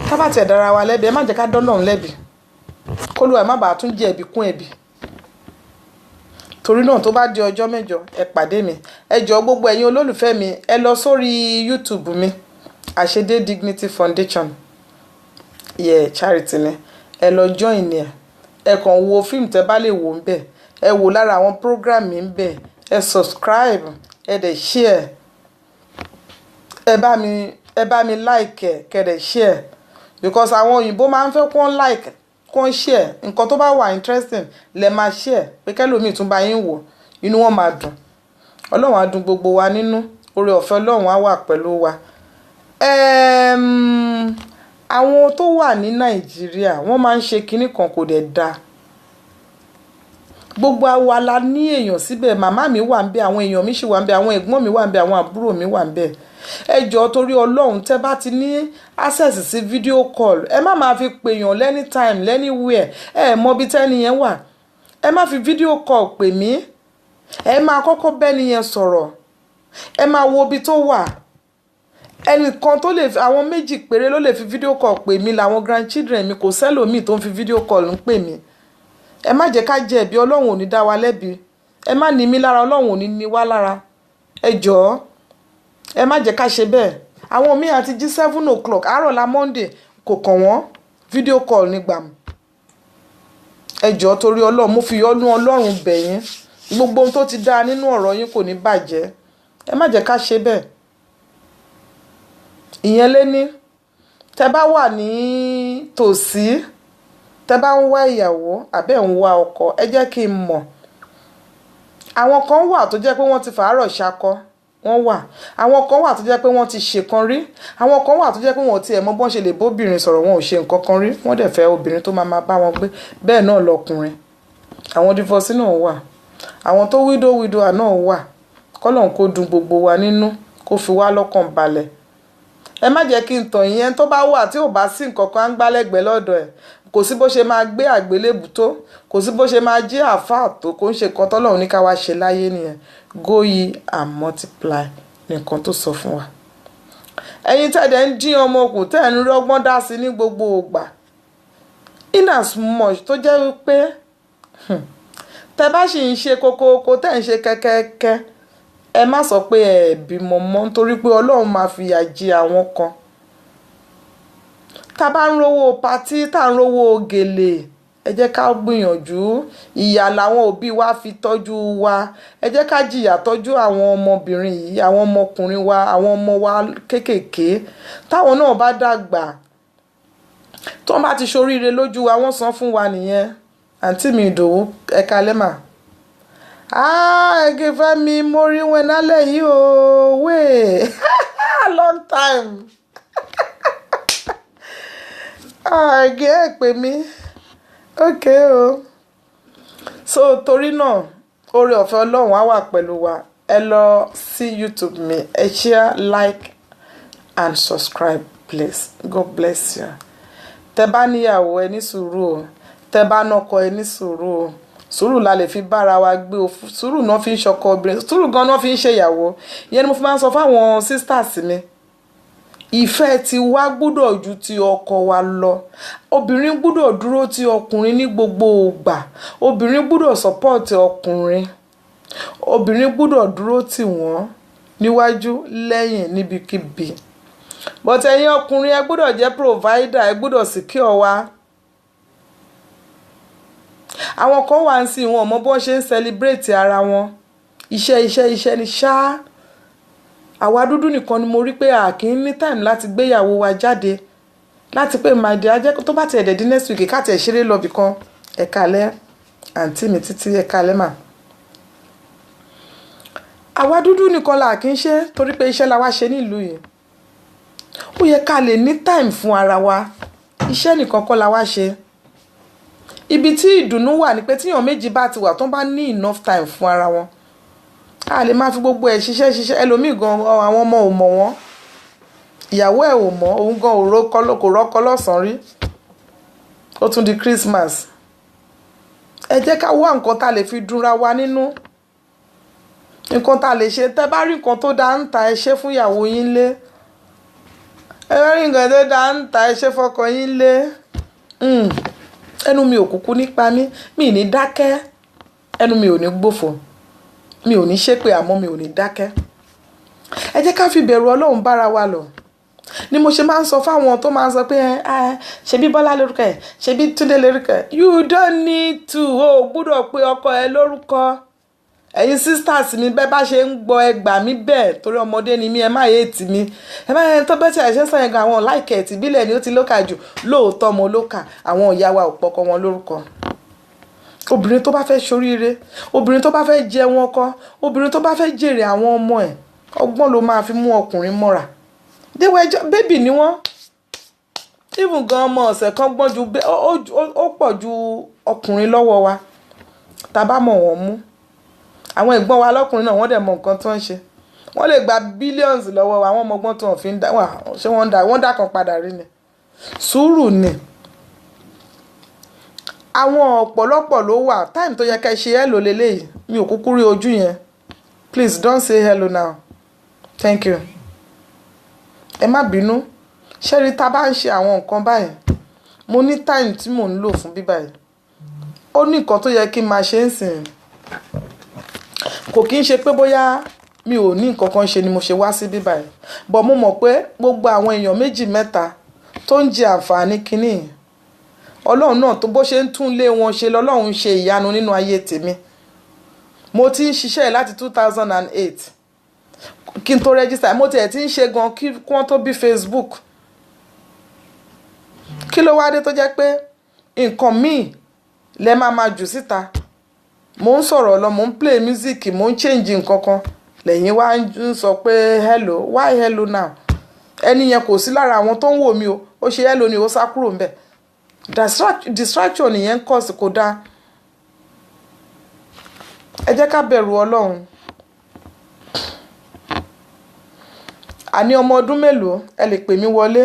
Ká bá tiẹ̀ dára wa lẹ́bi, ẹ má jẹ́ ká dọ́lọ́run lẹ́bi. K'Olúwa má bàa tún jẹ́ ẹ̀bi kún ẹ̀bi. Torí náà tó bá di ọjọ́ mẹ́jọ ẹ pàdé mi. Ẹ jọ̀ọ́ gbogbo ẹ̀yin olólùfẹ́ mi, ẹ lọ sórí YouTube mi, Àṣedé Dignity Foundation. charity ni ẹ lọ join ẹ kàn wo fíìmù tẹ́ bá lè wò ń bẹ̀ ẹ wò lára àwọn program mi ń bẹ̀ ẹ subscribe ẹ dẹ̀ share ẹ bá mi like ẹ kẹ́ dẹ̀ share because àwọn òyìnbó máa ń fẹ́ kó ń like kó ń share nǹkan tó bá wà interesting lẹ máa share pé kẹ́lòmíì tún bá yín wò inú wọn máa dùn ọlọ́run á dùn gbogbo wa nínú oore ọ̀fẹ́ ọlọ́run á wà pẹ̀lú wa. Àwọn tó wà ní nàìjíríà wọ́n máa ń ṣe kinní kan kò dẹ̀ dáa gbogbo wa la ní èèyàn síbẹ̀ màmá mi wà ń bẹ̀ àwọn èèyàn mi sì wà ń bẹ̀ àwọn ẹ̀gbọ́n mi wà ń bẹ̀ àwọn àbúrò mi wà ń bẹ̀ ẹ jọ̀ọ́ torí ọlọ́run tẹ́ bá ti ní access sí video call ẹ má máa fi pèèyàn anytime anywhere ẹ mọ ibi tẹ́ni yẹn wà ẹ má fi video call pè mí ẹ máa kọ́kọ́ bẹ́ni yẹn sọ̀rọ̀ ẹ máa wo ibi tó wà ẹnìkan tó lè àwọn méjì péré ló lè fi video call pè mí làwọn grandchildren mi kò sẹ́lòmíì tó ń fi video call ń pè mí ẹ má jẹ́ ká jẹ̀bi ọlọ́run ò ní dá wa lẹ́bi ẹ má ní mí lára ọlọ́run ò ní ní wá lára ẹ jọ̀ọ́ ẹ má jẹ́ ká ṣe bẹ́ẹ̀ àwọn míì àti jí 7 o'clock àárọ̀ la Monday kò kàn wọ́n video call nígbà ẹ jọ̀ọ́ torí ọlọ́run mo fi yọ́nú ọlọ́run bẹ̀ yín gbogbo ohun tó ti dáa nínú ọ̀rọ̀ yín kò ní bàjẹ́ ẹ má jẹ́ ká ṣe bẹ́ẹ̀ ìyẹn lé ní tẹ́ bá wà ní tòsí tẹ́ bá ń wá ìyàwó àbẹ́ ń wá ọkọ ẹ jẹ́ kí n mọ̀ àwọn kan wà tó jẹ́ pé wọ́n ti fàárọ̀ ṣakọ wọ́n wà àwọn kan wà tó jẹ́ pé wọ́n ti ṣèkan rí àwọn kan wà tó jẹ́ pé wọ́n ti ẹ̀ mọ̀ bọ́n ṣe lè bóbìnrin sọ̀rọ̀ wọn ò ṣe nǹkan kan rí wọ́n dẹ̀ fẹ́ obìnrin tó máa bá wọn gbé bẹ́ẹ̀ náà lọkùnrin àwọn divorce náà wà àwọn tó widow náà wà kọ́lọ́n kó dùn gbogbo wa nínú kó fi wá lọ́kàn balẹ̀ ẹ má jẹ́ kí n tàn yín tó bá wà tí ò bá sí nǹkan kan á ń gbálẹ́gbẹ̀ẹ́ lọ́dọ̀ ẹ̀ kò sí bó ṣe máa gbé àgbélébù tó kò sí bó ṣe máa jí àáfàá tó kó ń ṣe kan tọ́lọ́run ní ká wá ṣe láyé nìyẹn go ye and multiply nìkan tó sọ fún wa. ẹ̀yin tẹ̀dẹ̀ ń dín ọmọ kù tẹ̀ ń rí ọgbọ́n dá sí ní gbogbo ògbà in as much tó jẹ́ wípé tẹ bá sì ń ṣe kókóókó tẹ̀ ń ṣe kẹ́kẹ́kẹ́ ẹ má sọ pé ẹ bímọ mọ́ nítorí pé ọlọ́run máa fìyà jẹ àwọn kan tá bá ń rówó patí tá ń rówó gèlè ẹ jẹ́ ká gbìyànjú ìyà làwọn òbí wa fi tọ́jú wa ẹ jẹ́ ká jìyà tọ́jú àwọn ọmọbìnrin yìí àwọn ọmọkùnrin wa àwọn ọmọ wa kéékèèké táwọn náà bá dàgbà tó bá ti ṣoríire lójú wa wọ́n san fún wa nìyẹn àǹtí mi Ìdòwú ẹ̀ka lẹ́mà ẹ̀gẹ́ Fẹ́mi mo rí wọn nálẹ̀ yìí o wait long time ẹ̀gẹ́ ẹ̀ pè mí okay o so torí náà oore ọ̀fẹ́ ọlọ́run á wà pẹ̀lú wa ẹ lọ sí YouTube mi ẹ share like and subscribe please God bless you tẹ bá níyàwó ẹ ní sùúrù o tẹ bá nọkọ ẹ ní sùúrù o sùúrù la lè fi bára wa gbé o sùúrù náà fi ń ṣọkọ obìnrin sùúrù gan náà fi ń ṣèyàwó ìyẹn ni mo fi máa ń sọ fáwọn sisters mi ìfẹ́ ti wá gbọ́dọ̀ ju ti ọkọ wa lọ obìnrin gbọ́dọ̀ dúró ti ọkùnrin ní gbogbo ìgbà obìnrin gbọ́dọ̀ support ọkùnrin obìnrin gbọ́dọ̀ dúró tì wọ́n níwájú lẹ́yìn níbikíbi but ẹ̀yin ọkùnrin ẹ gbọ́dọ̀ jẹ́ provider ẹ gbọ́dọ̀ secure wa àwọn kan wà ń sìn wọn mọ bó ṣe ń celebrate ara wọn iṣẹ́ ni ṣáá àwa dúdú nìkan ni mo rí pé a kì í ní time láti gbéyàwó wa jáde láti pé my dear jẹ́ tó bá ti ẹ̀dẹ̀ di next week ká tẹ̀ ṣeré lọ bìkan ẹ̀kalẹ́ àǹtí mi títí ẹ̀kalẹ́ mà àwa dúdú nìkan là kì í ṣe torí pé iṣẹ́ la wá ṣe nílùú yìí ó yẹ ká lè ní time fún ara wa iṣẹ́ nìkan kọ́ la wá ṣe ibi tí ìdùnnú wà ní pé tíyàn méjì bá ti wà tó bá ní enough time fún ara wọn a lè máa fi gbogbo ẹ̀ ṣiṣẹ́ ẹlòmíì gan àwọn ọmọ ò mọ̀ wọ́n ìyàwó ẹ̀ ò mọ̀ òun gan kò rọ́kọ lọ́sàn-án rí ó tún di Christmas ẹ jẹ́ ká wá nǹkan tá a lè fi dúnra wa nínú nǹkan tá a lè ṣe tẹ́ bá rí nǹkan tó dáa ń ta ẹ ṣe fún ìyàwó yín lé ẹ bá rí nǹkan tó dáa ń ta ẹ ṣe fọ́kọ yín lé ẹnu mi ò kúkú nípa mi ní dákẹ́ ẹnu mi ò ní gbòfò mi ò ní ṣépè àmọ́ mi ò ní dákẹ́ ẹ jẹ́ ká fi bẹ̀rù Ọlọ́run bára wa lọ ni mo ṣe máa ń sọ fáwọn tó máa ń sọ pé ṣebí Bọ́lá lórúkọ ẹ̀ ṣebí Túndé lórúkọ ẹ̀. You don't need to o gbúdọ̀ pé ọkọ ẹ lórúkọ. Ẹ̀yin sisters mi bẹ́ẹ̀ bá ṣe ń gbọ́ ẹ gbà mí bẹ́ẹ̀ torí ọmọdé ni mí ẹ má hate mi. Ẹ má yẹn tó bẹ́ẹ̀ tí àìṣe sọ yẹn gan àwọn láìkẹ́ ẹ̀tì bílẹ̀ ni ó ti lókà jù lóòótọ́ mo lókà àwọn ìyá wa ò pọkọ wọn lórúkọ. Obìnrin tó bá fẹ́ ṣoríire, obìnrin tó bá fẹ́ jẹ wọn kọ́, obìnrin tó bá fẹ́ jèrè àwọn ọmọ ẹ̀, ọgbọ́n ló máa fi mú ọkùnrin mọ́ra. Bébì ni wọ́n. Even gan ọmọ ọ̀sẹ̀ kan gbọ́n ju ó pọ̀ ju ọkùnrin lọ́wọ́ wa. Tá bá mọ̀ wọ́n mú. Àwọn ẹ̀gbọ́n wa lọ́kùnrin náà wọ́n dẹ̀ mọ nǹkan tó ń ṣe. Wọ́n lè gba billions lọ́wọ́ wa, àwọn ọmọ ọgbọ́n tó ń fi ń dá wà ṣé wọ́n dá kan padà rí ni. Sùúrù ni. Àwọn ọ̀pọ̀lọpọ̀ ló wà time tó yẹ ká ṣe hello leléyìí mi ò kúkú rí ojú yẹn. Please don't say hello now. Thank you. Ẹ má bínú. Ṣẹ́rí tá bá ń ṣe àwọn nǹkan báyìí mo ní time tí mò ń lò fún bíbáyìí. Ó ní nǹkan tó yẹ kí n máa ṣe ń sìn. Kò kí ń ṣe pé bóyá mi ò ní nǹkan kan ṣe ni mo ṣe wá sí bíbáyìí. But mo mọ̀ pé gbogbo àwọn èèyàn méjì mẹ́ta tó ń jẹ àǹfààní kínní Ọlọ́run náà tó bó ṣe ń tún lé wọn ṣe lọ́lọ́run ṣe ìyanu nínú ayé tèmi. Mo ti ń ṣiṣẹ́ láti 2008 kí n tó register mo tiẹ̀ ti ń ṣe gan kí wọ́n tó bí Facebook. Kí ló wá dé tó jẹ́ pé nǹkan míì lẹ máa jù síta. Mo ń sọ̀rọ̀ lọ mo ń play music mo ń change nǹkan kan lẹ́yìn wá ń sọ pé hello why hello now. Ẹni yẹn kò sí lára àwọn tó ń wò mí o ó ṣe hello ni ó sá kúrò ńbẹ̀. Distraction nìyẹn kọ́ sí kò dáa. Ẹ jẹ́ ká bẹ̀rù Ọlọ́run. Àní ọmọ ọdún mélòó ẹ lè pè mí wọlé.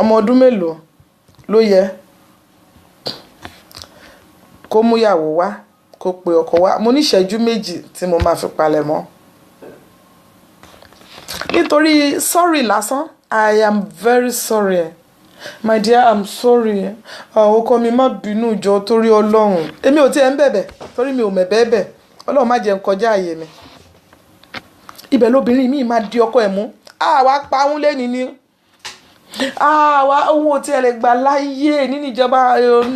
Ọmọ ọdún mélòó ló yẹ kó mú ìyàwó wá kó pe ọkọ wá. Mo ní ìṣẹ́jú méjì tí mo máa fi palẹ̀ mọ́. Nítorí sorry lásán I am very sorry. My dear I'm sorry. Ọkọ mi má bínú jọ̀ọ́ torí Ọlọ́run. Èmi ò tiẹ̀ ń bẹ̀bẹ̀ torí mi ò mẹ̀bẹ̀ bẹ̀. Ọlọ́run má jẹ́ n kọjá àyè mi. Ibẹ̀ lóbìnrin mi máa di ọkọ ẹ̀ mú. Wá pa òun lẹ́ni ni. Wá owó tí ẹ lè gbà láyé nínú ìjọba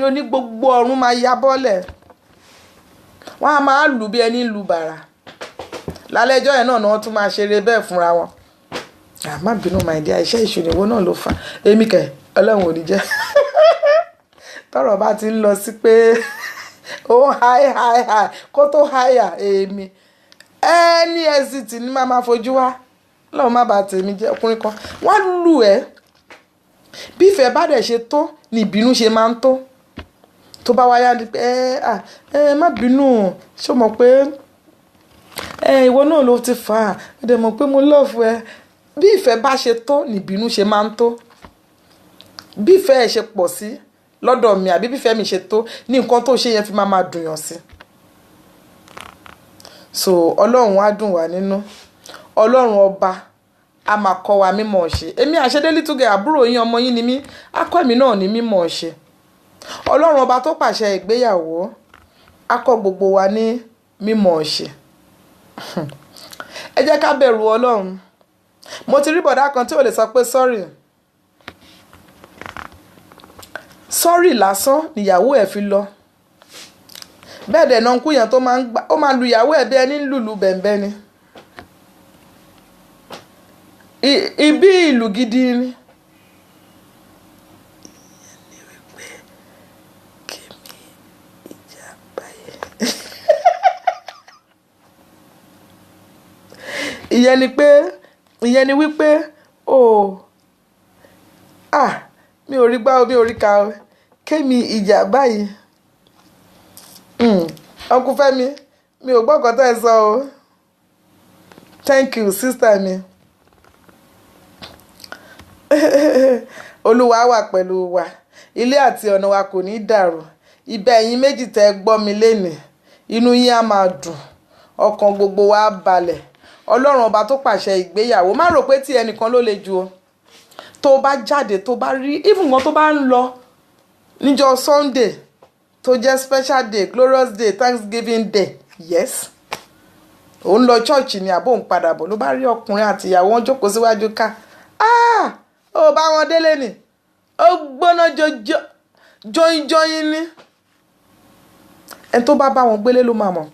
oní gbogbo ọ̀run máa ya bọ́lẹ̀. Wọ́n á máa lù bí ẹni lù bàrà. Lálẹ́ ẹjọ́ yẹn náà ni wọ́n tún máa ṣeré bẹ́ẹ̀ fúnra wọn. Má bínú my dear iṣẹ́ ìṣòwò náà ló fà. Èmi kẹ̀ Ọlọ́run ò ní jẹ́. Tọ́rọ̀ bá ti ń lọ sí pé ó high kó tó higher èmi. Ẹni exit ni máa fojú wá. Ọlọ́run má bà tèmi jẹ́ ọkùnrin kan. Wọ́n lù ẹ́. Bí ìfẹ́ bá dẹ̀ ṣe tó ni ìbínú ṣe máa ń tó. Tó bá wáyá ni pé má bínú ṣó mọ̀ pé ìwọ náà ló ti fà á. Ó dẹ̀ mọ̀ pé mo love ẹ. Bí ìfẹ́ bá ṣe tó ni ìbínú ṣe máa ń tó. Bí ìfẹ́ ẹ̀ ṣe pọ̀ sí lọ́dọ̀ mi àbí bí ìfẹ́ mi ṣe tó ní nǹkan tó ṣe yẹn fi máa dùn yàn sí. So Ọlọ́run á dùn wá nínú. Ọlọ́run ọba a máa kọ́ wa mímọ̀ ṣe. Èmi Àṣedélé Túgẹ̀ àbúrò yín ọmọ yín ni mí. Á kọ́ èmi náà ní mímọ̀ ṣe. Ọlọ́run ọba tó pàṣẹ ìgbéyàwó á kọ́ gbogbo wa ní mímọ̀ ṣe. Ẹ jẹ́ ká bẹ̀rù Ọlọ́run. Mo ti rí bọ̀dá kan tí ò lè sọ pé sorry lásán níyàwó ẹ̀ fi lọ. Bẹ́ẹ̀ dẹ̀ náà kú yẹn tó máa lu ìyàwó ẹ̀ bí ẹni lùlù bẹ̀m̀bẹ̀ ni. Ibi ìlú gidi ni. Ìyẹn ni wípé mi ò rí gbá o mi ò rí ka o kémi ìjà báyìí. Uncle Fẹ́mi mi ò gbọ́ nǹkan tó ẹ sọ o. Thank you sister mi. Olúwa wà pẹ̀lú wa. Ilé àti ọ̀nà wa kò ní dàrú. Ibẹ̀ ẹ̀yin méjì tẹ́ gbọ́ mi lénìí. Inú yín á máa dùn. Ọkàn gbogbo wa á balẹ̀. Ọlọ́run ọba tó pàṣẹ ìgbéyàwó má rò pé tí ẹnìkan ló le jù o. Tó bá jáde tó bá rí even gan tó bá ń lọ níjọ́ Sunday tó jẹ́ special day glorious day Thanksgiving day yes òun lọ church ni àbò ń padà bọ̀ ló bá rí ọkùnrin àti ìyàwó wọn jókòó síwájú ká ó bá wọn délé ni ó gbóná jọyìn ní ẹni tó bá wọn gbélé ló máa mọ̀.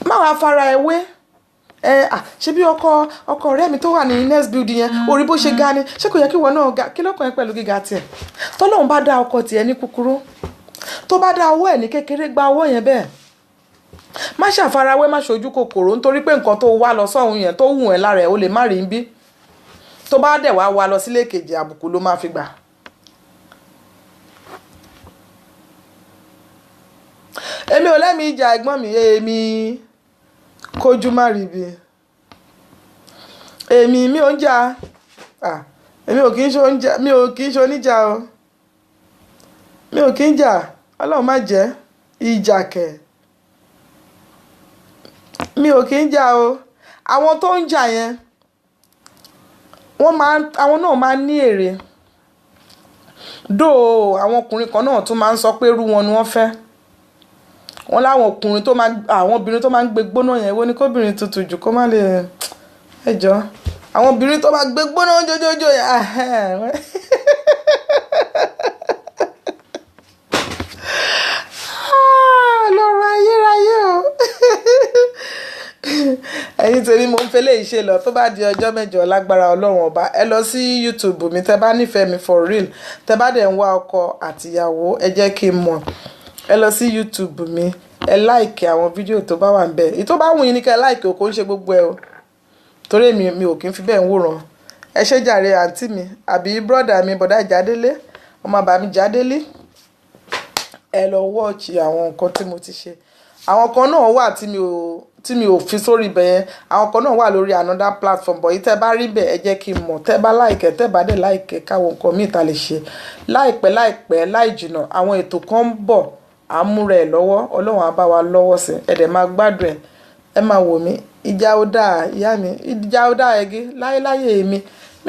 má wàá fara ẹ wé ṣé bí ọkọ ọ̀rẹ́ mi tó wà ní next building yẹn orí bó ṣe ga ni ṣé kò yẹ kí ìwọ náà ga kí lọ́kàn ẹ pẹ̀lú gíga tiẹ̀. tọ́lọ́run bá dá ọkọ tiẹ̀ ní kúkúrú tó bá dá ọwọ́ ẹ̀ ní kékeré gba ọwọ́ yẹn bẹ́ẹ̀. má ṣàfarawé má ṣojú kòkòrò nítorí pé nǹkan tó wá lọ sọ́hun yẹn tó wù ẹ́ lára ẹ̀ ó lè má rí bí tó bá dẹ̀ wá lọ sílé kejì àbùkù ló máa fi gbà. èmi ò lẹ́mìí ìjà ẹ̀gbọ́n mi èmi kójú má rí bí mi ò ń jà èmi ò kì í ṣe oníjà o mi ò kì í jà ọlọ́run má jẹ́ ìjà kẹ̀ mi ò kì í jà o. àwọn tó ń jà yẹn àwọn náà máa ń ní èrè àwọn ọkùnrin kan náà tún máa ń sọ pé irú wọn ni wọ́n fẹ́ wọn láwọn ọkùnrin àwọn obìnrin tó máa ń gbé gbóná yẹn wo ni kóbìnrin tutù jù kó má lè ẹjọ́ àwọn obìnrin tó máa gbé gbóná jójójó yẹn lọ́rọ̀ ayérayé o ẹ̀yin tèmi mo ń fẹ́ léyìí ṣe lọ tó bá di ọjọ́ mẹ́jọ lágbára ọlọ́run ọba ẹ lọ sí YouTube mi tẹ bá nífẹ̀ẹ́ mi for real tẹ bá dẹ̀ ń wá ọkọ àtìyàwó ẹ jẹ́ kí n mọ̀ ẹ lọ sí YouTube mi ẹ láìkì àwọn fídíò tó bá wà ń bẹ̀ èyí tó bá wù yín ní ká ẹ láìkì kò ń ṣe gbogbo ẹ o torí mi ò kí ń fi bẹ́ẹ̀ ń wòran ẹ ṣé jàre àǹtí mi àbí bọ́dà mi bọ̀dá Ìjádélé ọmọ bàbá mi Jádélé ẹ lọ wọ́ọ̀chì àwọn nǹkan tí mo ti ṣe àwọn kan náà wà tí mi ò fi sórí ibẹ̀ yẹn àwọn kan náà wà lórí another platform bọ̀ yìí tẹ́ bá rí bẹ̀ ẹ jẹ́ kí n mọ̀ tẹ́ bá láìkẹ́ tẹ́ bá dẹ̀ láìkẹ́ káwọn nǹkan míì ta lè ṣe láìpẹ́ láì jìnà àwọn ètò kan ń bọ̀ à ń múra ẹ̀ lọ́wọ́ ọlọ́run á bá wa lọ́wọ́ sí ẹ dẹ̀ máa gbádùn ẹ̀ ẹ máa wò mí ìjà ó dáa ìyá mi ìjà ó dáa ẹgí láyé mi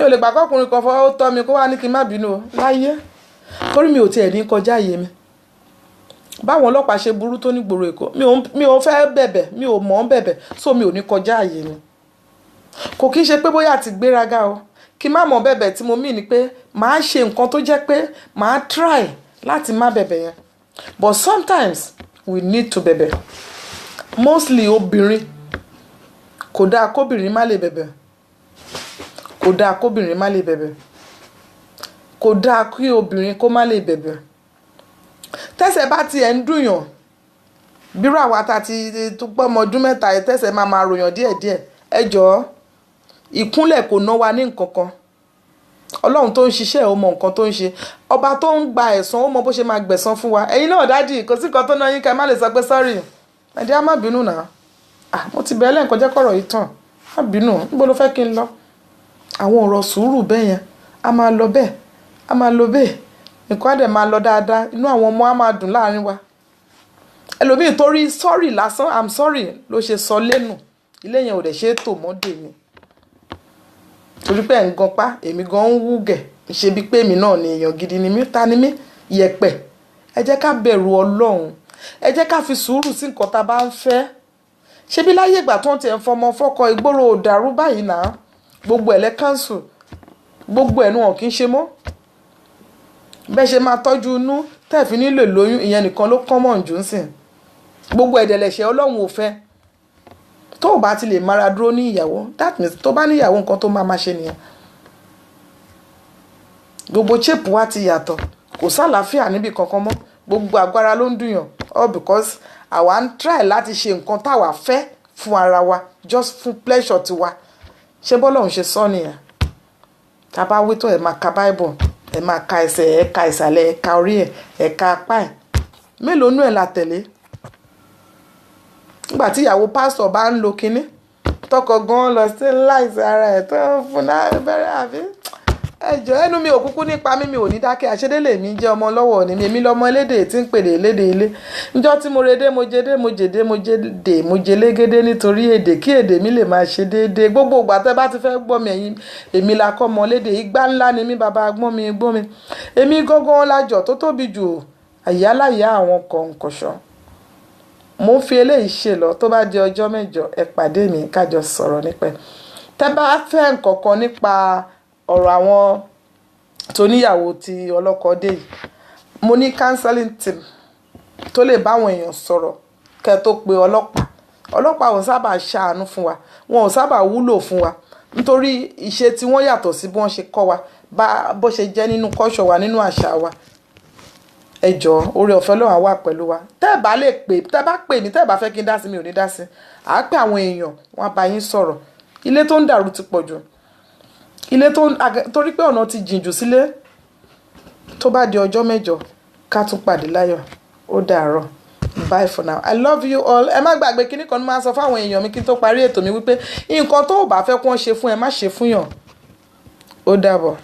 ò lè gbà kọ́kùnrin kan fọwọ́ tọ́ mi kó wá ní kí n má bínú o láyé torí mi ò tiẹ̀ ní kọjá àyè mi báwọn ọlọ́pàá ṣe burú tó nígboro Èkó mi ò fẹ́ bẹ̀bẹ̀ mi ò mọ̀ ọ́n bẹ̀bẹ̀ so mi ò ní kọjá àyè mi kò kí ń ṣe pé bóyá àti gbéraga o kí má mọ̀ bẹ̀bẹ̀ tí mo mì ní pé màá ṣe nǹkan tó jẹ́ pé màá try láti má bẹ̀bẹ̀ yẹn but sometimes we need to bẹ̀bẹ̀ mostly obìnrin kò dáa kóbìnrin má lè bẹ̀bẹ̀ kò dáa kóbìnrin má lè bẹ̀bẹ̀ kò dáa kí obìnrin kó má lè bẹ̀bẹ̀ tẹ́sẹ̀ bá tiẹ̀ ń dùnyàn bírò àwa ta ti tó pọ́ ọmọ ọdún mẹ́ta ẹ̀ tẹ́sẹ̀ máa ròyàn díẹ̀díẹ̀ ẹ jọ̀ọ́ ìkúnlẹ̀ kò ná wa ní nǹkan kan ọlọ́run tó ń ṣiṣẹ́ ó mọ nǹkan tó ń ṣe ọba tó ń gba ẹ̀san ó mọ bó ṣe máa gbẹ̀san fún wa ẹ̀yin náà dádì kò sí nǹkan tó ná yín ká má lè sọ pé sọ́ọ̀rì ẹ̀dí á má bínú náà mo ti bẹ̀ẹ́ lẹ́ǹkan jẹ́ kọ̀rọ̀ yìí tàn má bínú níbo ló fẹ́ kí n lọ àwọn ọ̀rọ̀ sùúrù bẹ́ẹ̀ yẹn a máa lọ bẹ́ẹ̀ a máa lọ bẹ́ẹ̀ nǹkan á dẹ̀ máa lọ dáadáa inú àwọn ọmọ á máa dùn láàrin wa ẹlòmíì torí sọ́ọ̀rì lásán I'm sorry ló ṣe sọ lẹ́nu ilé yẹn ò dẹ̀ ṣe é tò mọ́dé mi torí pé ẹ̀ ń gan pa èmi gan ń wúgẹ̀ ṣe bí pé èmi náà ni èèyàn gidi ni mí ta ni mí yẹpẹ̀ ẹ jẹ́ ká bẹ̀rù Ọlọ́run ẹ jẹ́ ká fi sùúrù sí nǹkan tá a bá ń fẹ́ ṣé bí láyé ìgbà tó ń tiẹ̀ ń fọmọ fọ́kọ ìgboro ò dàrú báyìí náà gbogbo ẹ̀ lẹ́ káńsù gbogbo ẹ̀ nu wọn kì í ṣe mọ́ bẹ́ẹ̀ ṣe máa tọ́jú inú tẹ́ẹ̀fì nílò lóyún ìyẹn nìkan ló kọ́mọ̀ jù ń sìn gbogbo ẹ̀dẹ̀lẹ̀ṣẹ̀ Ọlọ́run ò fẹ́ tó o bá ti lè mára dúró ní ìyàwó that means tó bá ní ìyàwó nǹkan tó máa ṣe nìyẹn gbogbo shape wa ti yàtọ̀ kò sálàáfíà níbi kankan mọ́ gbogbo agbára ló ń dùnyàn all because àwa ń try láti ṣe nǹkan táwa fẹ́ fún ara wa just fún pleasure tiwa ṣé bọ́lọ́run ṣe sọ nìyẹn tá a bá wí tó ẹ̀ máa ka Bible ẹ̀ máa ka ẹsẹ̀ ẹ̀ ka ìsàlẹ̀ ẹ̀ ka orí ẹ̀ ka apá ẹ̀ mélòó nú ẹ̀ la tẹ̀lé nígbà tí ìyàwó pásítọ̀ bá ń lo kinní tọkọ gan lọ sí láìsí ara ẹ̀ tó ń fún náà bẹ̀rẹ̀ àbí ẹjọ́ ẹnu mi ò kúkú nípa mi ò ní dákẹ́ àṣedélé mi jẹ́ ọmọ lọ́wọ́ ni èmi lọ́mọ elédè tí ń pèlè elédè ilé níjọ́ tí mo redé mo jẹdé mo jèdé mo jẹdè mo jẹlégédé nítorí èdè kí èdè mi lè máa ṣe déédéé gbogbo ìgbà tẹ́ bá ti fẹ́ gbọ́ mi ẹ̀yin èmi la kọ́ ọmọ lédè igbá ńlá ni mí bàbá gbọ́n mi èmi gángan lájọ tó tóbi jù àyáláyà àwọn kọ̀ǹkọ̀ṣọ́ mo ń fi eléyìí ṣe lọ tó bá di ọjọ́ mẹ́jọ ẹ pàdé mi kájọ sọ̀rọ̀ nípa tẹ́ bá fẹ́ nǹkankan nípa ọ̀rọ̀ àwọn tó níyàwó ti ọlọ́kọ dé yìí, mo ní counseling team tó lè báwọn èèyàn sọ̀rọ̀ kẹ́ tó pe ọlọ́pàá ò sábà ṣàánú fún wa, wọn ò sábà wúlò fún wa nítorí ìṣe tí wọ́n yàtọ̀ sí bí wọ́n ṣe kọ́ wa bó ṣe jẹ́ nínú culture wa, nínú àṣà wa. Ẹ jọ̀ọ́, oore ọ̀fẹ́ Ọlọ́run wà pẹ̀lú wa. Tẹ́ ẹ bá lè pè, tẹ́ ẹ bá pè mí, tẹ́ ẹ bá fẹ́ kí n dá sí mi ò ní dá sí. À á pè àwọn èèyàn, wọ́n á bá yín sọ̀rọ̀. Ilé tó ń dàrú ti pọ̀ jù. Ilé tó ń torí pé ọ̀nà ti jìn jù sílé. Tó bá di ọjọ́ mẹ́jọ ká tún pàdé láyọ̀. Ó dàárọ̀. Bye for now. I love you all. Ẹ má gbàgbé kíní kan ní máa sọ fáwọn èèyàn mi kí n tó parí ètò mi wípé nǹkan tó bá fẹ́ kí wọ́n ṣe fún ẹ má ṣe fún yàn. Ó dàbọ̀.